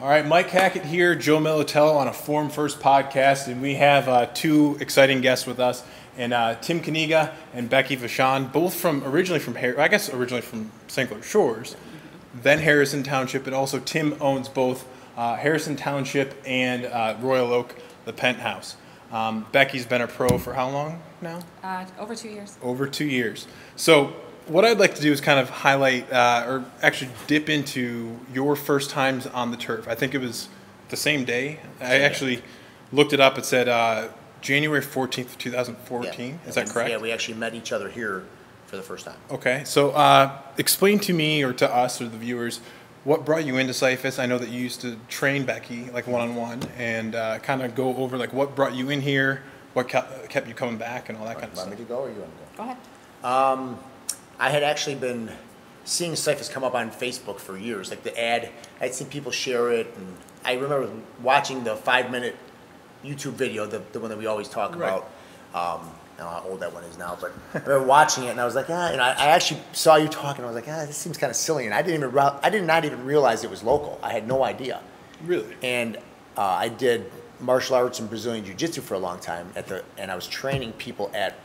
All right, Mike Hackett here, Joe Militello on a Form First podcast, and we have two exciting guests with us, and Tim Kniga and Bekky Vachon, both originally from St. Clair Shores, then Harrison Township, and also Tim owns both Harrison Township and Royal Oak, the penthouse. Becky's been a pro for how long now? Over 2 years. Over 2 years. So what I'd like to do is kind of highlight or actually dip into your first times on the turf. I think it was the same day. I actually looked it up. It said January 14th, 2014. Is that correct? Yeah, we actually met each other here for the first time. Okay. So explain to me or to us or the viewers what brought you into Cyphus. I know that you used to train Bekky like one-on-one and kind of go over like what brought you in here, what kept you coming back and all that kind of stuff. Want me to go or you want to Go ahead. I had actually been seeing Cyphus come up on Facebook for years, like the ad. I'd seen people share it, and I remember watching the 5-minute YouTube video, the one that we always talk about. I don't know how old that one is now, but I remember watching it, and I was like, and I actually saw you talking. I was like, this seems kind of silly, and I did not even realize it was local. I had no idea. Really? And I did martial arts and Brazilian Jiu-Jitsu for a long time and I was training people at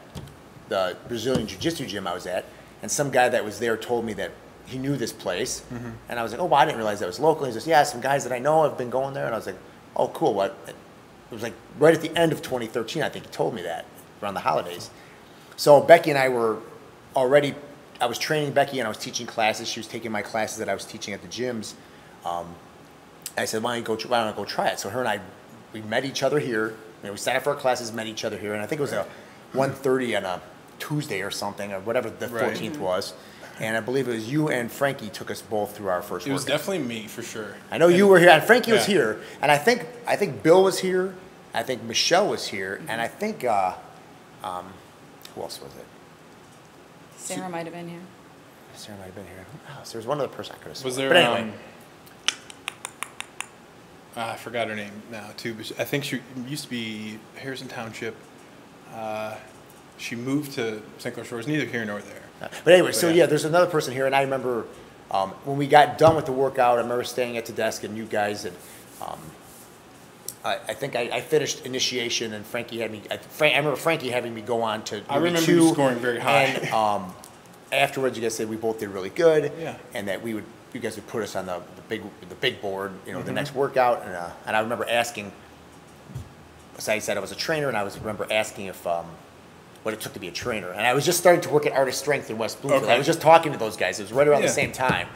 the Brazilian Jiu-Jitsu gym I was at. And some guy that was there told me that he knew this place. Mm-hmm. And I was like, oh, well, I didn't realize that was local. He says, yeah, some guys that I know have been going there. And I was like, oh, cool. What? It was like right at the end of 2013, I think he told me that, around the holidays. So Bekky and I were already, I was training Bekky and I was teaching classes. She was taking my classes that I was teaching at the gyms. I said, why don't I go try it? So her and I, we met each other here. We signed up for our classes, met each other here. And I think it was a 1:30 on a Tuesday or something, or whatever the 14th was. And I believe it was you and Frankie took us both through our first workout. It was definitely me, for sure. I know you were here, and Frankie was here. And I think Bill was here. I think Michelle was here. And I think, who else was it? Sarah might have been here. Sarah might have been here. Oh, so there was one other person I could have sworn. Was there, but anyway. I forgot her name now, too. But I think she used to be Harrison Township. She moved to St. Clair Shores, neither here nor there. But anyway, there's another person here, and I remember when we got done with the workout, I remember staying at the desk and you guys, and I think I finished initiation, and Frankie had me. I remember Frankie having me go on to. I remember you scoring very high. And afterwards, you guys said we both did really good, and that you guys would put us on the big board, the next workout, and I remember asking. So I said I was a trainer, and I remember asking if. What it took to be a trainer. And I was just starting to work at Artist Strength in West Bloomfield. I was just talking to those guys. It was right around the same time.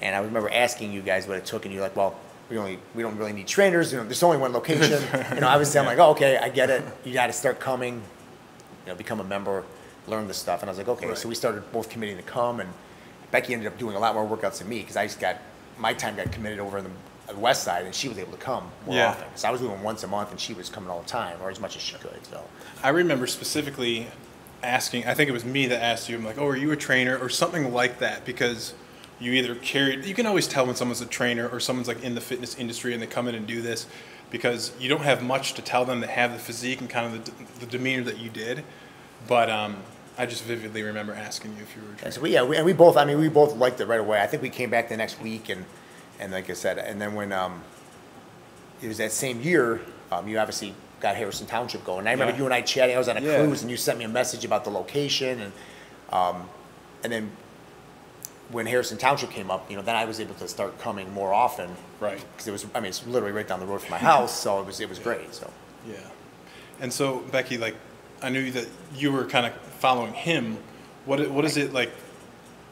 And I remember asking you guys what it took, and you're like, well, we don't really need trainers. There's only one location. Obviously I'm like, oh, okay, I get it. You got to start coming, become a member, learn this stuff. And I was like, okay. So we started both committing to come, and Bekky ended up doing a lot more workouts than me because my time got committed over in the west side, and she was able to come more often. So I was doing once a month, and she was coming all the time, or as much as she could. So I remember specifically asking, I think it was me that asked you, I'm like, oh, are you a trainer or something like that? Because you either you can always tell when someone's a trainer or someone's like in the fitness industry and they come in and do this because you don't have much to tell them. They have the physique and kind of the demeanor that you did. But I just vividly remember asking you if you were a trainer. So we both liked it right away. I think we came back the next week, and like I said, and then when it was that same year, you obviously got Harrison Township going. And I remember you and I chatting. I was on a cruise, and you sent me a message about the location, and then when Harrison Township came up, then I was able to start coming more often. Right. Because it's literally right down the road from my house, so it was great. So. Yeah. And so Bekky, like, I knew that you were kind of following him. What is it like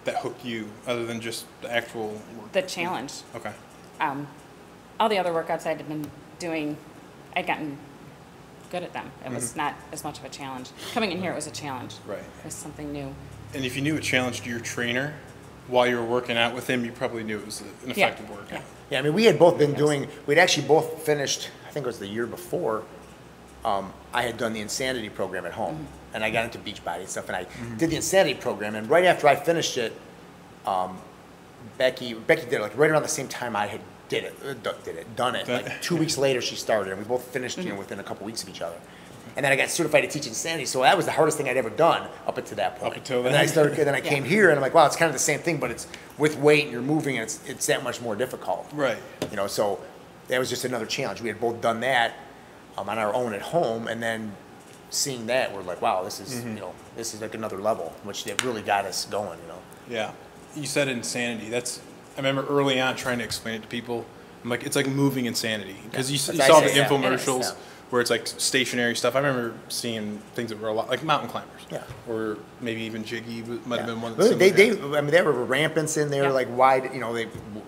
that hooked you, other than just the actual work? The challenge. Okay. All the other workouts I'd been doing, I'd gotten good at them. It was not as much of a challenge. Coming in here, it was a challenge. Right. It was something new. And if you knew it challenged your trainer while you were working out with him, you probably knew it was an effective workout. Yeah, I mean, we had both been we'd actually both finished, I think it was the year before, I had done the Insanity program at home. And I got into Beachbody and stuff, and I did the Insanity program. And right after I finished it, Bekky did it, like right around the same time I had done it. Like 2 weeks later, she started, and we both finished, within a couple weeks of each other. And then I got certified to teach Insanity, so that was the hardest thing I'd ever done up until that point. Up until then. And then I came here, and I'm like, wow, it's kind of the same thing, but it's with weight, and you're moving, and it's that much more difficult. Right. So that was just another challenge. We had both done that on our own at home, and then seeing that, we're like, wow, this is this is like another level, which it really got us going. Yeah, you said insanity. I remember early on trying to explain it to people. I'm like, it's like moving insanity because you saw the infomercials where it's like stationary stuff. I remember seeing things that were a lot like mountain climbers, or maybe even Jiggy might have been one. I mean, there were rampants in there, like wide.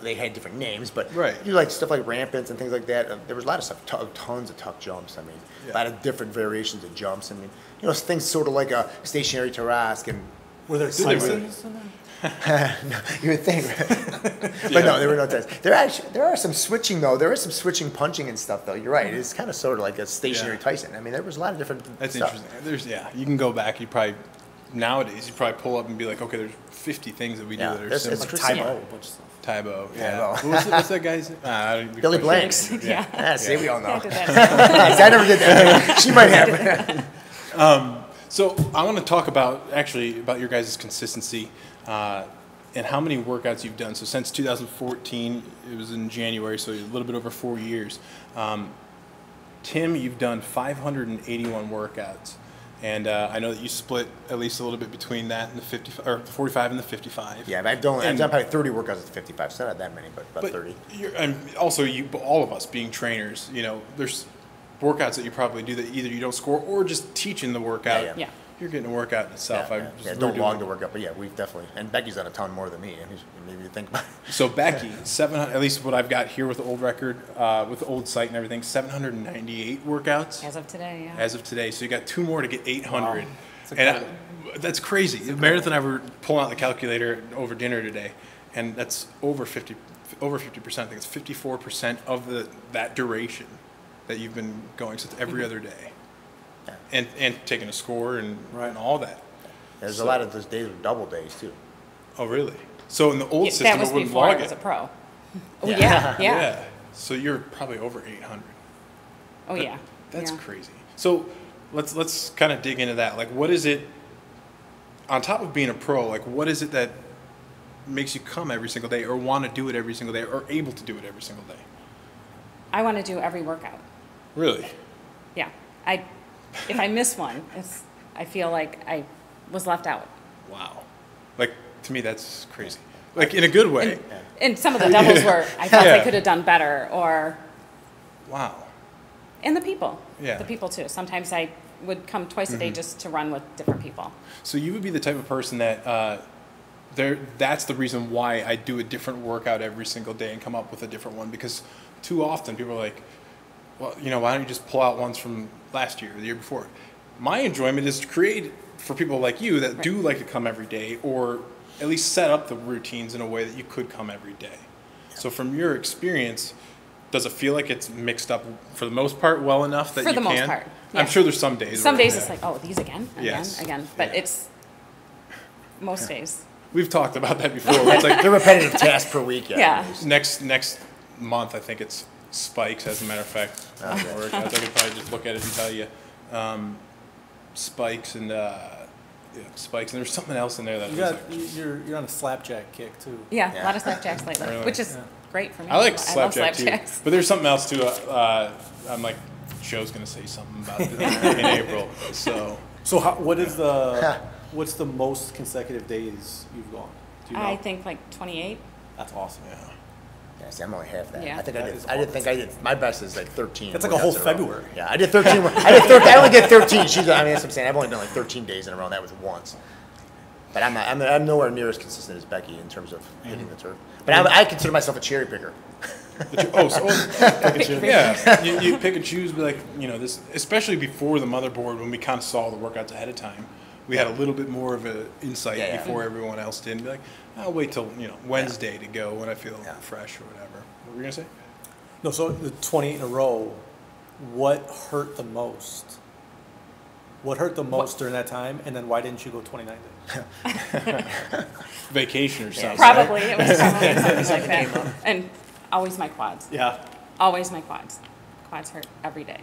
They had different names, but you like stuff like rampants and things like that. There was a lot of stuff, tons of tuck jumps. I mean, a lot of different variations of jumps. I mean, things sort of like a stationary Tarrasque and. Were there Tysons in there? No, you would think, but no, there were no tests. There are some switching though. There is some switching, punching and stuff though. You're right. It's kind of sort of like a stationary Tyson. I mean, there was a lot of different. That's stuff. interesting. You can go back. Nowadays you probably pull up and be like, okay, there's 50 things that we do that are similar. Like Tybo, a bunch of stuff. Tybo, what's that guy's name? Billy Blanks. See, we all know. I never did that. She might have. So I want to talk about your guys' consistency and how many workouts you've done. So since 2014, it was in January, so a little bit over 4 years. Tim, you've done 581 workouts, and I know that you split at least a little bit between that and the 45 and the 55. Yeah, I've done probably 30 workouts at the 55. So not that many, but about 30. And also, all of us being trainers, there's workouts that you probably do that either you don't score or just teaching the workout. Yeah. You're getting a workout in itself. Don't log the workout, but we've definitely, and Becky's done a ton more than me. I mean, maybe you think about it. So Becky, 700, at least what I've got here with the old record, with the old site and everything, 798 workouts. As of today, yeah. As of today. So you got 2 more to get 800. Wow. And that's crazy. Meredith and I were pulling out the calculator over dinner today, and that's over 50%. I think it's 54% of that duration that you've been going, so it's every other day. And taking a score and all that. There's a lot of those days are double days too. Oh, really? So in the old system, that was it wouldn't before log I was a it. pro. Oh yeah. So you're probably over 800. Oh yeah. That's crazy. So let's kind of dig into that. Like, what is it? On top of being a pro, like, what is it that makes you come every single day, or want to do it every single day, or able to do it every single day? I want to do every workout. Really? Yeah. If I miss one, I feel like I was left out. Wow. Like, to me, that's crazy. Like, in a good way. And some of the doubles were, I felt I could have done better, or... Wow. And the people. Yeah. The people, too. Sometimes I would come twice a day just to run with different people. So you would be the type of person that... that's the reason why I do a different workout every single day and come up with a different one, because too often people are like, well, why don't you just pull out ones from last year or the year before? My enjoyment is to create for people like you that do like to come every day, or at least set up the routines in a way that you could come every day. So from your experience, does it feel like it's mixed up for the most part well enough that you can? For the most part, yeah. I'm sure there's some days. Some days it's like, oh, these again. But Yeah. it's most days. We've talked about that before. It's like The repetitive task per week. Yeah. next month, I think it's spikes, as a matter of fact. Workouts. I could probably just look at it and tell you. Spikes and spikes, and there's something else in there that you're on a slapjack kick too. Yeah, a lot of slapjacks lately, Really? which is great for me. I like love slapjack too. slapjacks. But there's something else too. I'm like, Joe's gonna say something about it in April. So What's the most consecutive days you've gone? Do you know? I think like 28. That's awesome. yeah. Yeah, see, I'm only half that. Yeah. I did. My best is like 13. That's like a whole workouts in row. February. Yeah, I did 13. I only did 13. That's what I'm saying. I've only done like 13 days in a row, and that was once. But I'm nowhere near as consistent as Becky in terms of hitting the turf. But I consider myself a cherry picker. Pick and choose. Yeah, you pick and choose. Be like, this, especially before the motherboard, when we kind of saw the workouts ahead of time, we had a little bit more of an insight before everyone else did. And be like, I'll wait till Wednesday to go when I feel fresh or whatever. What were you gonna say? No, so the 28 in a row. What hurt the most? What hurt the most during that time, and then why didn't you go 29 days? Vacation or something. Probably. It was probably something like that. And always my quads. Yeah. Always my quads. Quads hurt every day.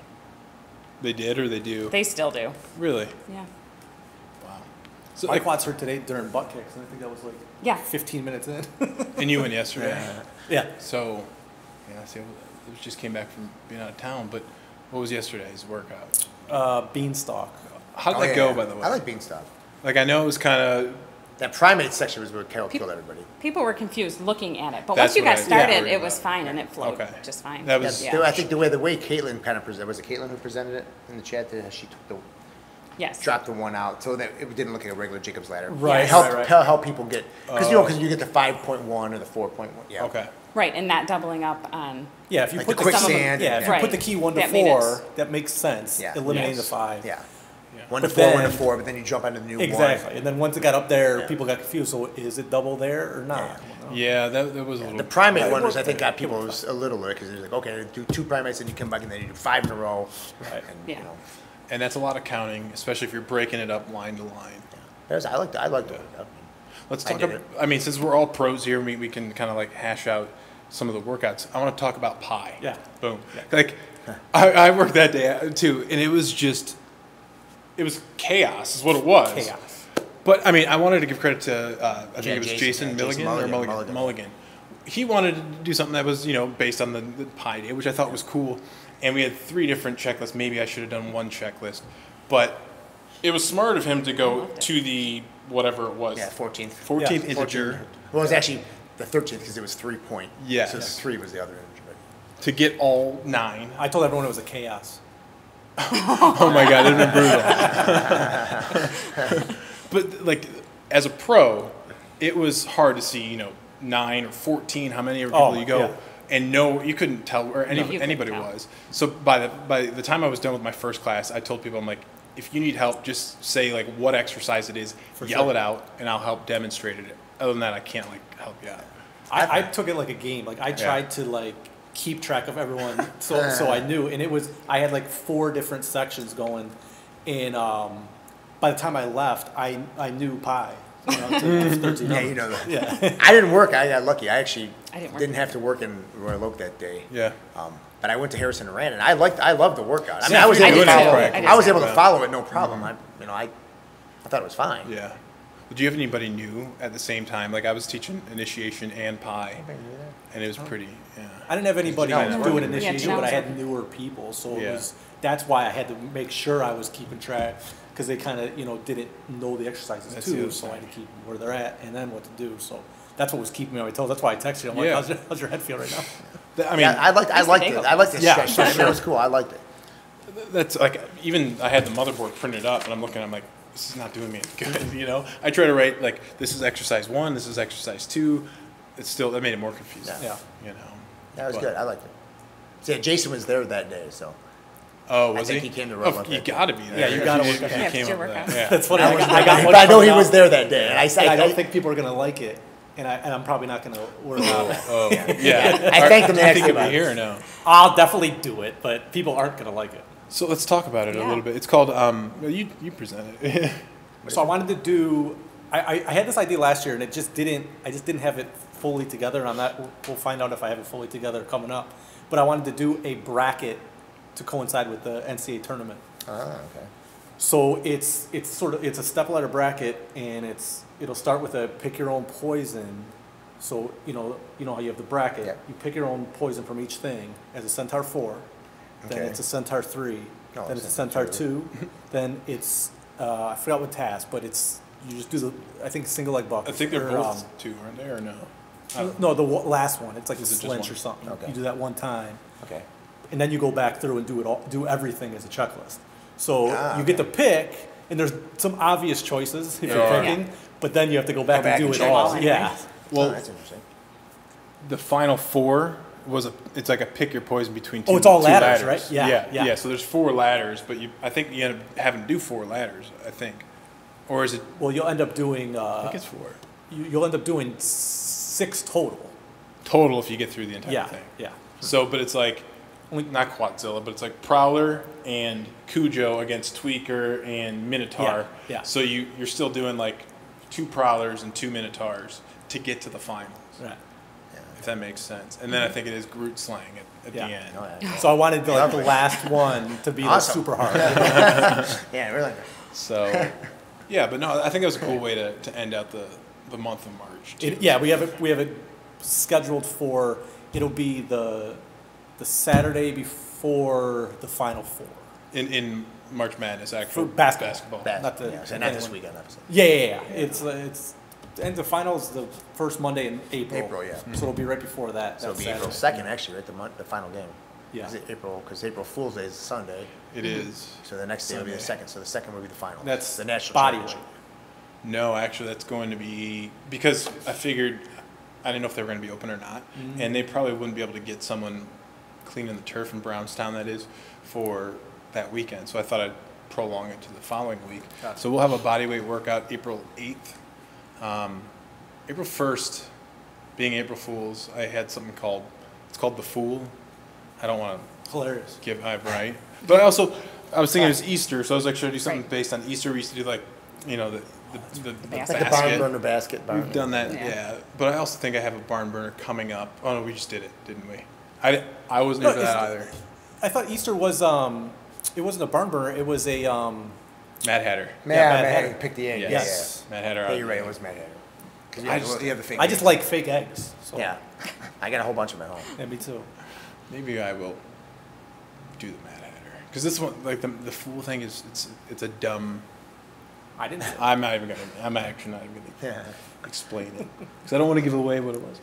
They did or they do? They still do. Really? Yeah. Wow. So My quads hurt today during butt kicks, and I think that was like 15 minutes in. and you went yesterday. Yeah. So, see, just came back from being out of town. But what was yesterday's workout? Beanstalk. How did that go, by the way? I like Beanstalk. Like, I know it was kind of. That primate section was where Carol killed everybody. People were confused looking at it, but That's once you what got I started, worried it was about. fine and it flowed Okay. just fine. That was- yeah. I think the way Caitlin kind of presented, was it Caitlin who presented it in the chat? That she took the Yes. dropped the one out so that it didn't look like a regular Jacob's ladder. Right, It helped, right. help people get, because you get the 5.1 or the 4.1. Yeah. Okay. Right, and not doubling up on. Yeah, if you Like put the the quicksand. yeah, if you Right. put the key 1 to That made 4, it- that makes sense. Yeah. Eliminating Yes. the 5. Yeah. Yeah. 1 to But 4, 1 to then- 4, but then you jump onto the new Exactly. one. And then once it got up there, Yeah. people got confused. So is it double there or not? Yeah, that was a little. The primate Yeah, it one was, I worked. think, got people a little because it was like, okay, do 2 primates and you come back and then you do 5 in a row. Right. And, Yeah. And that's a lot of counting, especially if you're breaking it up line to line. I liked it. Let's I talk did about, it. I mean, since we're all pros here, we can kind of like hash out some of the workouts. I want to talk about pie. Yeah. Boom. Like, I worked that day too, and it was chaos, is what it was. Chaos. But I mean, I wanted to give credit to, I think it was Jason Jason Milligan or Mulligan. Mulligan. He wanted to do something that was, based on the pie day, which I thought was cool. And we had 3 different checklists. Maybe I should have done 1 checklist, but it was smart of him to go to the whatever it was. Yeah, 14th. 14th Yeah, integer. Well, it was actually the 13th because it was 3 point. Yes. So the 3 was the other integer. But To get all 9. I told everyone it was a chaos. Oh my god, it'd been brutal. But like, as a pro, it was hard to see, 9 or 14, how many people Oh, you go, yeah. and no, you couldn't tell where you couldn't anybody tell. was. So by the time I was done with my first class, I told people, I'm like, if you need help, just say like what exercise it is, For yell sure. it out, and I'll help demonstrate it. Other than that, I can't like help you out. I took it like a game. Like I tried to like keep track of everyone, so I knew. And I had like 4 different sections going, and by the time I left, I knew pie. To 13 yeah, numbers. that. Yeah. I didn't work. I got lucky. I actually I didn't work didn't have either. to work in Royal Oak that day. Yeah. But I went to Harrison and ran, and I loved the workout. I mean, Yeah, I was if able you're to doing it follow. correct. I was able Yeah. to follow it, no problem. I thought it was fine. Yeah. Do you have anybody new at the same time? Like I was teaching initiation and pie, and it was pretty. Yeah. I didn't have anybody Janelle was do an working. initiation, Yeah, but I Janelle had was newer people, so Yeah. that's why I had to make sure I was keeping track, because they kind of didn't know the exercises That's the too, other so I side. had to keep them where they're at and then what to do. So that's what was keeping me on my toes. That's why I texted you. I'm like, Yeah. how's your head feel right now? I mean, Yeah, I liked Nice it. bagel. I liked the Yeah, stretch. for That sure. was cool. I liked it. that's like, even I had the motherboard printed up, and I'm looking, I'm like, this is not doing me any good. I try to write like, this is exercise 1, this is exercise 2. It's still, that made it more confusing. Yeah. That was But- good. I liked it. So, yeah, Jason was there that day, so Oh, was think he? he came to Royal Oh, Oak you that day. gotta be there. Yeah, you gotta If work you out. Yeah, came it's your up with that. workout. Yeah. That's funny. I got one but I know he coming was out, there that day, and and I don't think people are gonna like it, and I'm probably not gonna work out. Oh, yeah. I thanked him the I next think day you'll be about it. here or no? I'll definitely do it, but people aren't gonna like it. So let's talk about it a Yeah. little bit. It's called, you present it. So I wanted to do. I had this idea last year, and I just didn't have it fully together. And on that, we'll find out if I have it fully together coming up. But I wanted to do a bracket to coincide with the NCAA tournament. Ah, okay. So it's a step ladder bracket, and it'll start with a pick your own poison. So you know how you have the bracket. Yeah. You pick your own poison from each thing as a Centaur 4. Then Okay. it's a Centaur 3. Oh, then it's a Centaur Centaur 2. Then it's I forgot what task, but you just do I think single leg bucket. I think they're both 2, aren't they, or no? No, the last one. It's like a Is it just flinch one? or something. Okay. You do that one time, Okay. and then you go back through and do everything as a checklist. So Ah, you get to pick, and there's some obvious choices if There you're are. picking, but then you have to go back, back and do and it check all. all Yeah. anyways. Well, Well, that's interesting. the final 4 it's like a pick your poison between 2. Oh, it's all two ladders, right? Yeah, yeah. yeah. So there's 4 ladders, but I think you end up having to do 4 ladders. I think, or is it? Well, you'll end up doing. I think it's 4 You'll end up doing 6 total. total if you get through the entire Yeah. thing. Yeah. So, but it's like, not Quadzilla, but it's like Prowler and Cujo against Tweaker and Minotaur. Yeah, yeah. So you're still doing like 2 Prowlers and 2 Minotaurs to get to the finals, Right. if that makes sense. And then I think it is Groot slang at Yeah. the end. Oh, yeah. So I wanted the Lovely. last one to be like, Awesome. super hard. Yeah, really. So, yeah, but no, I think that was a cool way to end out the month of March. too. Yeah, we have it scheduled for. It'll be the the Saturday before the Final Four. In March Madness, actually. For basketball. Not this weekend, obviously. Yeah. It's and the finals the first Monday in April. April, yeah. So it'll be right before that. So it'll be April Saturday. 2nd, actually, right? The final game. Yeah. Is it April? Because April Fool's Day is Sunday. It is. So the next day will be the 2nd. So the 2nd will be the final. That's the national body championship. weight. No, actually, that's going to be because I figured I didn't know if they were going to be open or not, and they probably wouldn't be able to get someone cleaning the turf in Brownstown, that is, for that weekend. So I thought I'd prolong it to the following week. Gotcha. So we'll have a bodyweight workout April 8th. April 1st, being April Fool's, I had something called the Fool. I don't want to Hilarious. give right, but I was thinking it was Easter, so I was like, should I do something based on Easter? We used to do like, the basket. Like a barn burner basket. We've done that, Yeah. yeah. But I also think I have a barn burner coming up. Oh no, we just did it, didn't we? I wasn't into that either. I thought Easter was it wasn't a barn burner. It was a Mad Hatter. Mad Hatter. Hatter. Pick the egg. Yes. Mad Hatter. Yeah, you're right. It was Mad Hatter. 'Cause you have the fake I just eggs. like fake eggs. So. Yeah. I got a whole bunch of them at home. Yeah, me too. Maybe I will do the Mad Hatter because this one, like the Fool thing, is it's a dumb. I didn't. I'm actually not even gonna Yeah. explain it because I don't want to give away what it was.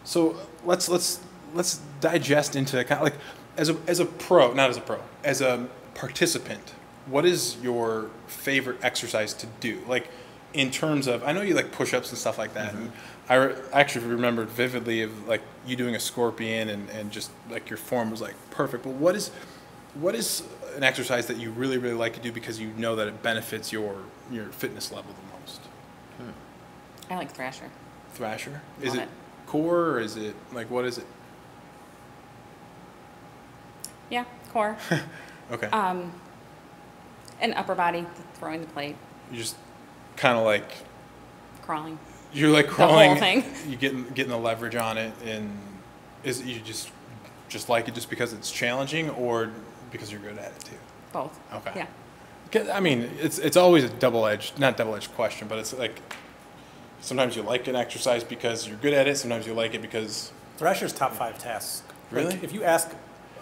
So let's digest into kind of like as a pro, not as a pro, as a participant. What is your favorite exercise to do? Like in terms of, I know you like push-ups and stuff like that. And I actually remembered vividly of like you doing a scorpion and just like your form was like perfect. But what is an exercise that you really, really like to do because you know that it benefits your fitness level the most? I like Thrasher. Thrasher? Is Love it it. core or is it like, what is it? Yeah, core. Okay. And upper body, throwing the plate, You just kind of like, crawling. you're like whole crawling. thing. You getting the leverage on it, and is it you just like it just because it's challenging, or because you're good at it too? Both. Okay. Yeah. 'Cause, I mean, it's always a not double-edged question, but it's like sometimes you like an exercise because you're good at it. Sometimes you like it because Thrasher's top 5 tasks. Really? Like, if you ask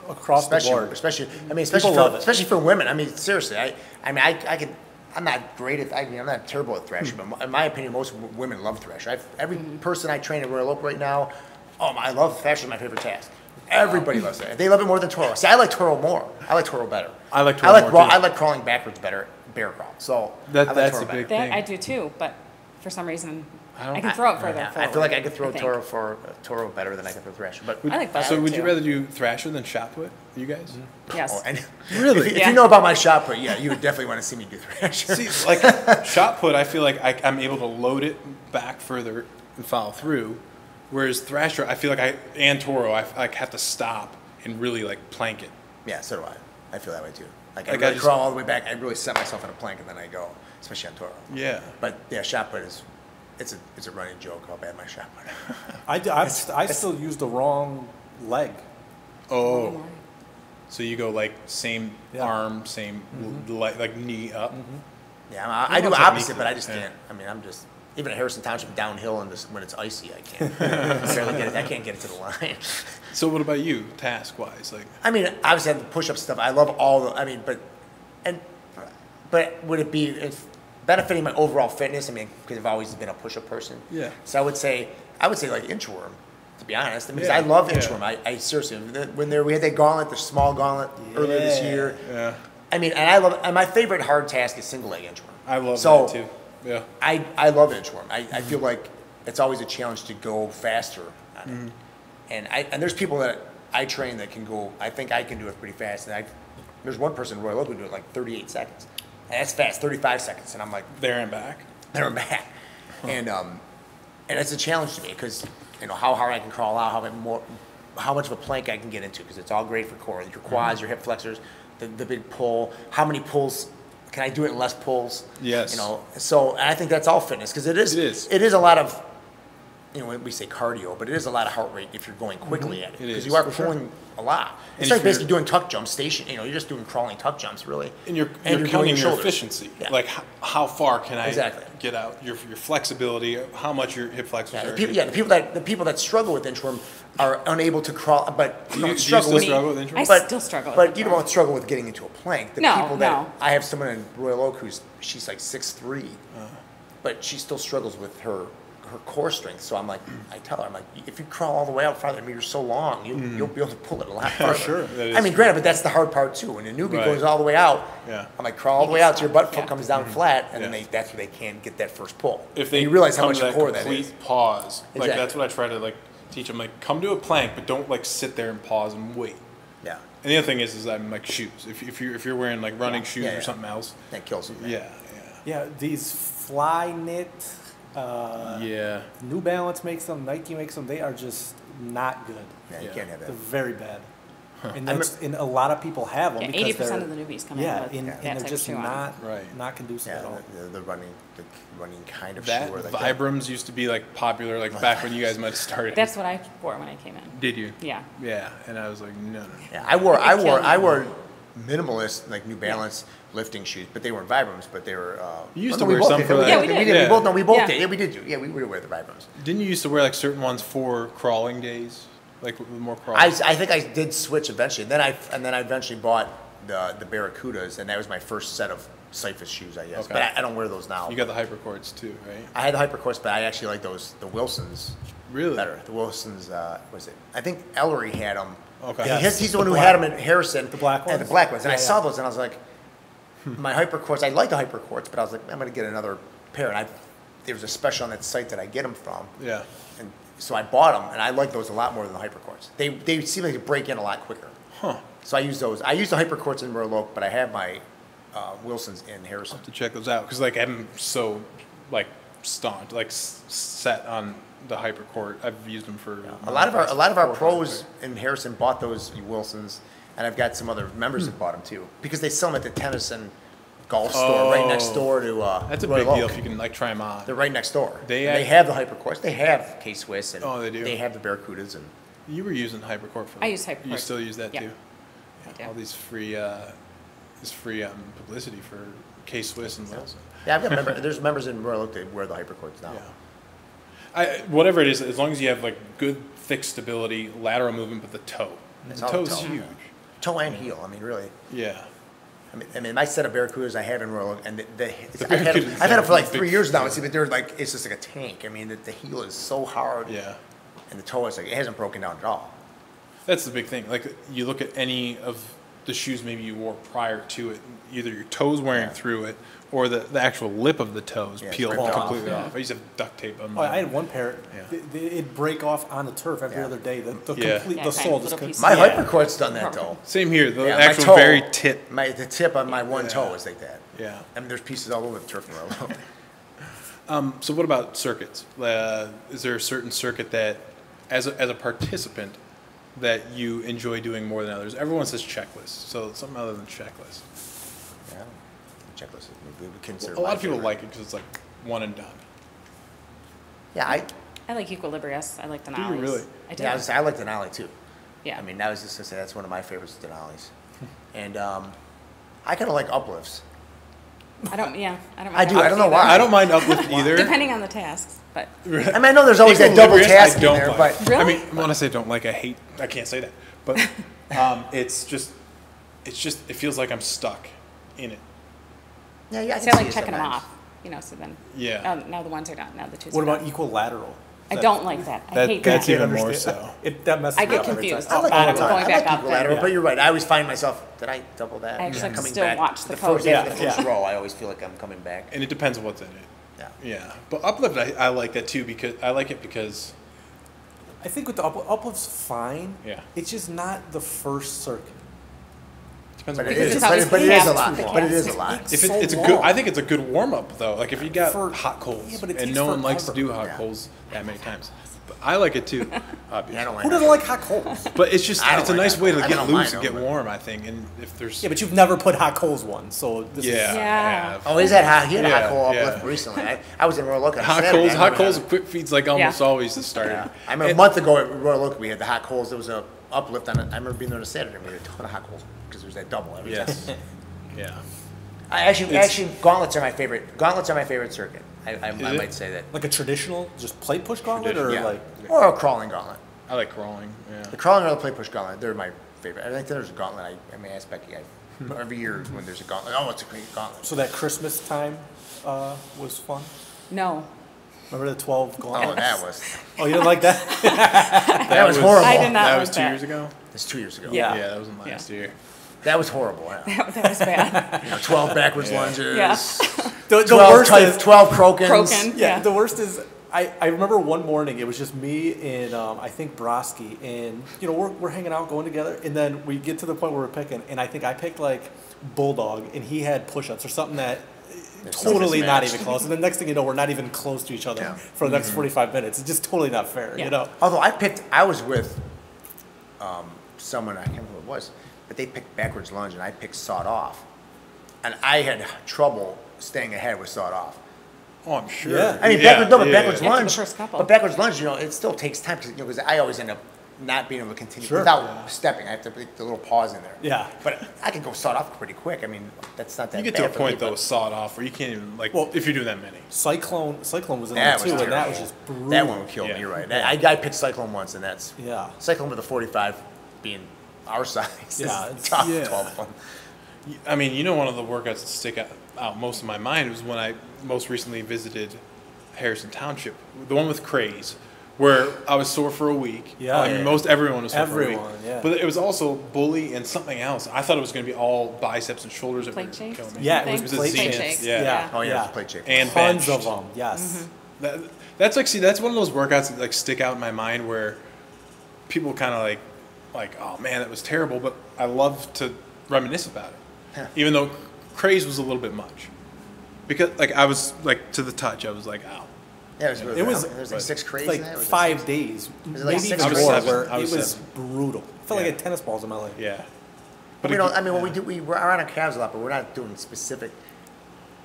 across the board, especially People love it. especially for women. I mean, seriously, I'm not great at. I'm not terrible at Thrasher, but in my opinion, most women love Thrasher. Every person I train at Royal Oak right now, I love Thrasher. Is my favorite task. Everybody loves it. They love it more than Toro. See, I like Toro more. I like Toro better. I like Toro more, too. I like crawling backwards better. Bear crawl. So I like that's Toro a big better. thing. I do too, but for some reason, don't- I can throw it further I forward. feel like I could throw think. Toro better than I can throw Thrasher. But I like both. So would you too. rather do Thrasher than shot put? You guys? Yes. and Really? if Yeah. you know about my shot put, yeah, you would definitely want to see me do Thrasher. See, like shot put, I feel like I'm able to load it back further and follow through, whereas Thrasher, I feel like and Toro, I like have to stop and really like plank it. Yeah, so do I. I feel that way too. Like I Like, really I just- crawl all the way back. I really set myself in a plank and then I go, especially on Toro. Yeah. But yeah, shot put it's a running joke how bad my shot put. I still use the wrong leg. Oh. So you go like same Yeah. arm, same like knee up. Yeah, I do What opposite, technique but I is just it? Yeah. can't. I mean, I'm just even at Harrison Township downhill and when it's icy, I can't barely get it. I can't get it to the line. So what about you, task wise? Like, I mean, obviously, I have the push-up stuff. I love all the. I mean, but would it be benefiting my overall fitness? I mean, because I've always been a push-up person. Yeah. So I would say like inchworm, to be honest. I mean, 'cause Yeah, I love yeah. inchworm. I seriously, when we had that gauntlet, the small gauntlet earlier this year. yeah, I mean, and my favorite hard task is single leg inchworm. I love So, that too. Yeah. I love inchworm. I feel like it's always a challenge to go faster on it. And there's people that I train that can go. I think I can do it pretty fast. And there's one person in Royal Oak who do it like 38 seconds. And that's fast, 35 seconds. And I'm like, There and back. there and back. And it's a challenge to me because how hard I can crawl out, how much of a plank I can get into because it's all great for core. Your quads, your hip flexors, the big pull. How many pulls? Can I do it in less pulls? Yes. So and I think that's all fitness because it is. It is. It is a lot of when we say cardio, but it is a lot of heart rate if you're going quickly at it. It Because is, you are for sure. pulling a lot. And It's if like basically you're- doing tuck jumps, you're just doing crawling tuck jumps, really. And you're doing counting your shoulders. efficiency. Yeah. Like, how far can I Exactly. get out? Your flexibility, how much your hip flexors Yeah, are. the people that struggle with inchworm are unable to crawl, but Do you don't still struggle with struggle with inchworm? I But- still struggle with But you inchworm. don't struggle with getting into a plank. The No, people that no. I have someone in Royal Oak she's like 6'3", but she still struggles with her core strength. So I'm like, I tell her, I'm like, if you crawl all the way out farther, I mean, you're so long, you'll be able to pull it a lot farther. sure, that is I mean, granted, but that's the hard part too. When a newbie Right. goes all the way out, Yeah. I'm like, crawl all the way out till your butt foot Yeah. comes down flat, and then Yeah. that's where they can get that first pull. If they and you realize how come much to that core that complete is. pause, like Exactly. that's what I try to like teach them. Like, come to a plank, but don't like sit there and pause and wait. Yeah, And the other thing is I'm like shoes. If you're wearing like running shoes Yeah, or yeah. something else, that kills them. yeah, Yeah, these fly knit. yeah. New Balance makes them, Nike makes them. They are just not good. Yeah, you Yeah. can't have that. They're very bad. And a lot of people have them Yeah, because 80% they're of the newbies come yeah, in with and that they're type just of shoe on. Right. not conducive Yeah, at all. the running kind of That shoe. Or like that. Vibrams used to be like popular like back when you guys might have started. That's what I wore when I came in. Did you? Yeah. Yeah, and I was like, no. Yeah, I wore killing minimalist like New Balance lifting shoes, but they weren't Vibrams, but they were. You used no, to we wear both some did. for we that. Yeah, we did. We Yeah. both. No, we both Yeah. did. Yeah, we did. Yeah, we would wear the Vibrams. Didn't you used to wear like certain ones for crawling days, like with more crawling? I think I did switch eventually. Then I eventually bought the Barracudas, and that was my first set of Cyphus shoes, I guess. Okay. But I don't wear those now. You got the hypercords too, right? I had the Hypercourse, but I actually like the Wilsons Really? better. The Wilsons, was it? I think Ellery had them. Okay. Yeah, Yes, he's the the one who black- had them in Harrison. the black And the ones? black ones. And I Yeah, saw yeah. those, and I was like, my Hypercourse, I like the Hypercourse, but I was like, I'm going to get another pair. And there was a special on that site that I get them from. Yeah. And so I bought them, and I like those a lot more than the Hypercourts. They seem like they break in a lot quicker. Huh. So I use those. I use the Hypercourts in Royal Oak, but I have my Wilsons in Harrison. To check those out because like I'm so like staunch, like set on the hypercord. I've used them for A lot of our 4 or 5 pros years. in Harrison bought those Wilsons, and I've got some other members that bought them too, because they sell them at the Tennyson golf store right next door to That's a Royal big deal Oak. if you can like try them on. They're right next door. They And they act- have the Hypercourse. They have K-Swiss, and Oh, they do? They have the Barracudas, and You were using hypercord for. I use hypercord. You still use that Yeah. too. I do. All these free, publicity for K Swiss and Wilson. yeah, I've got there's members in Royal Oak that wear the Hypercourts now. Yeah. Whatever it is, as long as you have like good thick stability, lateral movement, but the toe. It's The all toe's toe. huge. Toe and heel. I mean, really. Yeah. I mean, my set of Barracudas I have in Royal Oak, and I've Barracudas had them for like big 3 years now. heel. But they're like, it's just like a tank. I mean, the heel is so hard. Yeah. And the toe is like, it hasn't broken down at all. That's the big thing. Like you look at any of the shoes maybe you wore prior to it, either your toes wearing Yeah. through it or the actual lip of the toes Yeah, it's peeled ripped off. completely Yeah. off. I used to have duct tape on Oh, I my. had one pair. Yeah. It'd break off on the turf every Yeah. other day. The Yeah. complete Yeah, the tiny sole just little couldn't. pieces. My Yeah. Hypercourt's done that though. Same here. The Yeah, my actual toe- very tip. The tip on my one Yeah. toe is like that. Yeah. I mean, there's pieces all over the turf in Royal Oak. So what about circuits? Is there a certain circuit that, as a participant, that you enjoy doing more than others? Everyone says checklists, so something other than checklists. Yeah. Checklist. We would consider A lot my of people favorite. like it because it's like one and done. Yeah, I like Equilibrius. I like you Denali's. really? I do. yeah, I like Denali too. Yeah. I mean, that was just to say that's one of my favorites, Denali's. And I kind of like uplifts. I don't. Yeah. I don't. I do, I don't know either. why. I don't mind uplift either. Depending on the tasks, but I mean, I know there's always that double Equilibrious, task I in don't there, like. but Really? I mean, when I say don't like, I can't say that. But it's just, it feels like I'm stuck in it. yeah, I see, can I see like it checking them sometimes. off. You know, so then. Yeah. Now the ones are done. Now the twos. What are about done. equilateral? I don't like that. I hate that's that. even more understand. so. That messes I me get up every confused. time. I like Bottom, equilateral. going I back like up equilateral, there. but you're right. I always find myself, did I double that? I actually Coming still back. watch the first, code. yeah, the Yeah. first row, I always feel like I'm coming back. And it depends on what's in it. Yeah. Yeah. But uplift, I like that too because I like it because I think with the uplift's fine. Yeah. It's just not the first circuit. depends But on it what Because is, it's but always it is a cast lot. to the But it is a cast. lot. If so it's a long. good, I think it's a good warm up though. Like if you got For- hot coals, Yeah, but it and takes no one likes to forever. do hot Yeah. coals that many times. But I like it too. Obviously. Yeah, I don't like Who doesn't like hot coals? But it's just I don't it's a like nice hot way to coals. I get don't loose mind and get them, warm. I think, and if there's Yeah, but you've never put hot coals one, so this yeah, is... I Yeah. have. Oh, he had a Yeah, hot coal yeah. uplift recently. I was in Royal Oak on Hot Saturday. coals. I Hot remember coals. having- Quick feed's like almost always the start. Yeah. I remember a month ago at Royal Oak, we had the hot coals. There was a uplift on it. I remember being there on a Saturday. We had a ton of hot coals because there's that double every time. Yes. Yeah. Actually, gauntlets are my favorite. Gauntlets are my favorite circuit. I it? might say that. Like a traditional, just plate push gauntlet, or Yeah. like... Or a crawling gauntlet. I like crawling. Yeah. The crawling or the plate push gauntlet, they're my favorite. I think there's a gauntlet. I may ask Becky. Every year when there's a gauntlet, oh, it's a great gauntlet. So that Christmas time was fun? No. Remember the 12 Oh, gauntlets? that was Oh, you didn't like that? that was horrible. I did not That like was 2 that. years ago. It's 2 years ago. Yeah. Yeah, that was in last year. That was horrible. Yeah. That was bad. 12 backwards lunges. Yeah. The 12 worst is... 12 crokins. Croaking. Yeah, Yeah. the worst is I remember one morning it was just me and I think Broski, and we're hanging out going together, and then we get to the point where we're picking, and I think I picked like Bulldog and he had push-ups or something that totally not even close, and the next thing you know we're not even close to each other Yeah. for the next 45 minutes. It's just totally not fair, Yeah. Although I was with someone, I can't remember who it was, but they picked backwards lunge and I picked sawed off, and I had trouble staying ahead with sawed off. Oh, I'm sure. Yeah. I mean, Yeah, backwards yeah. lunge. After the first couple. But backwards lunge, it still takes time because I always end up not being able to continue Sure. without stepping. I have to put the little pause in there. Yeah. But I can go sawed off pretty quick. I mean, that's not that You get bad to a for point me, though, but sawed off, where you can't even Well- if you do that many. Cyclone was in there That too, was and that terrible. was just brutal. That one would kill me. Yeah. You're right. I picked Cyclone once, and that's Yeah. Cyclone with a 45 being our size. Yeah, Is it's- tough. yeah. 12 of them. I mean, one of the workouts that stick out most in my mind was when I most recently visited Harrison Township, the one with Craze, where I was sore for a week. Yeah. I mean, most everyone was sore for a week. Everyone, yeah. But it was also bully and something else. I thought it was going to be all biceps and shoulders that Plate were shakes? killing me. Yeah, it Plate was it plate Zenith? shakes. Yeah. Oh, yeah, yeah. it's plate shake. And Tons benched. of them, yes. That's like, see, that's one of those workouts that like stick out in my mind where people kind of like, oh man, that was terrible, but I love to reminisce about it, Yeah. even though Craze was a little bit much, because like I was like to the touch, I was like, ow. Yeah, it was was like 6 crazy. like 5 days, Was it like maybe 6 even days? more, I was where seven. I it was was seven. brutal. I felt like I Yeah. had tennis balls in my leg. Yeah. But we don't. I mean, when we're on our calves a lot, but we're not doing specific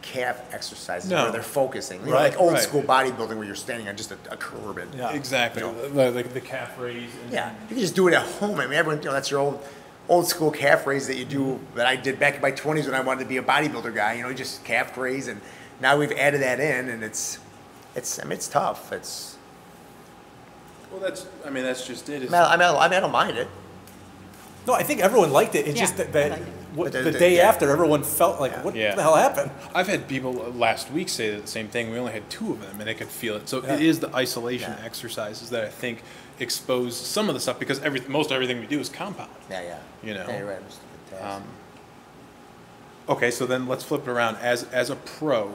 calf exercises No. where they're focusing. You know, Right, like old right. school bodybuilding where you're standing on just a curb and Yeah. Exactly. Like the calf raise. And, yeah, you can just do it at home. I mean, everyone, that's your old school calf raise that you do that I did back in my 20s when I wanted to be a bodybuilder guy. Just calf raise, and now we've added that in, and it's tough. Well, that's just it. I don't mind it. No, I think everyone liked it. It's Yeah, just that I liked it. But the day yeah. after, everyone felt like, what Yeah. the hell happened? I've had people last week say the same thing. We only had 2 of them, and they could feel it. So Yeah. it is the isolation Yeah. exercises that I think expose some of the stuff, because most everything we do is compound. Yeah. Yeah, you're right. It's a good task. Okay, so then let's flip it around. As a pro,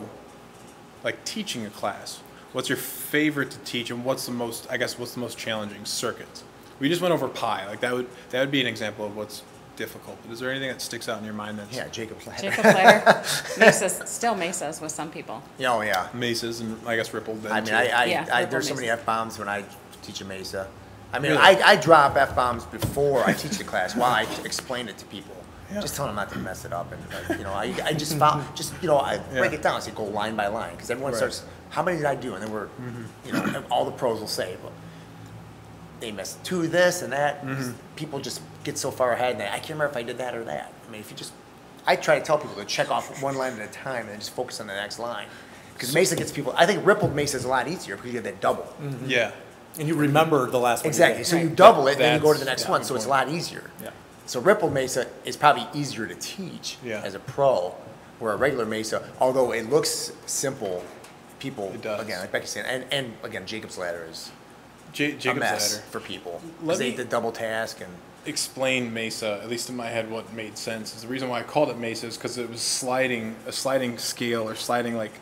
like teaching a class, what's your favorite to teach, and what's the most challenging circuits? We just went over pi. Like that would be an example of what's difficult. But is there anything that sticks out in your mind that's Yeah, Jacob's ladder. Jacob Ladder. Mesas, still mesas with some people. Oh yeah. mesas and I guess rippled? Then I mean, too. Yeah, there's so Mesa. many F-bombs when I teach a Mesa. I mean, Really? I drop F-bombs before I teach the class while I explain it to people. Yeah. Just telling them not to mess it up. And, I just found, I break Yeah. it down. I say go line by line. Because everyone Right. starts, how many did I do? And then all the pros will say, well, they missed 2 this and that. People just get so far ahead, and I can't remember if I did that or that. I mean, I try to tell people to check off one line at a time and then just focus on the next line. Because Mesa gets people, I think rippled Mesa is a lot easier because you have that double. Yeah. And you remember the last one. Exactly. You So did. you double it, and then you go to That's- the next yeah, one. good So it's a point. lot easier. Yeah. So rippled Mesa is probably easier to teach Yeah. as a pro, where a regular Mesa, although it looks simple, people It does. again, like Becky's saying, and again, Jacob's ladder is a Jacob's mess ladder. for people Let because they me- the double task and Explain Mesa, at least in my head, what made sense is the reason why I called it Mesa is because it was a sliding scale or sliding like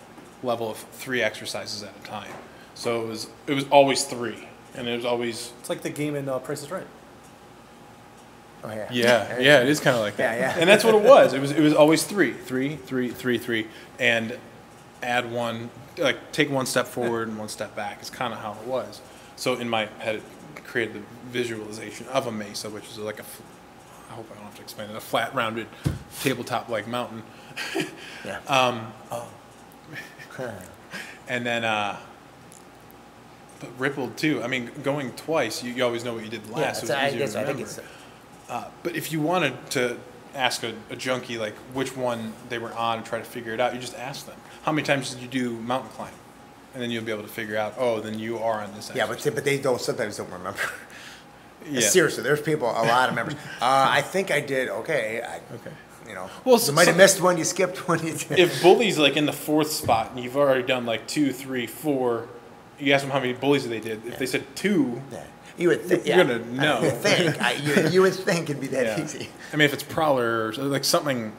level of 3 exercises at a time. So it was always 3, and it was always It's like the game in Price is Right. oh yeah, yeah, it is kind of like that. Yeah. And that's what it was. It was always 3, 3, 3, 3, 3, and add one, like take one step forward and one step back. Is kind of how it was. So in my head, it created the visualization of a mesa, which is like I hope I don't have to explain it, a flat, rounded, tabletop-like mountain. Yeah. And then, but rippled too. I mean, going twice, you always know what you did last, so it's easier to remember. But if you wanted to ask a junkie like which one they were on and try to figure it out, you just ask them, how many times did you do mountain climb? And then you'll be able to figure out, oh, then you are on this. Yeah, but they sometimes don't remember. Yeah. Seriously, there's people, a lot of members. I think I did okay. Okay. You know, Well, you might have missed one, you skipped one. You did. If bully's like in the 4th spot and you've already done like 2, 3, 4, you ask them how many bullies they did. If they said 2, Yeah. You would think, you're gonna know. You would think it'd be that yeah. easy. I mean, if it's prowler or like something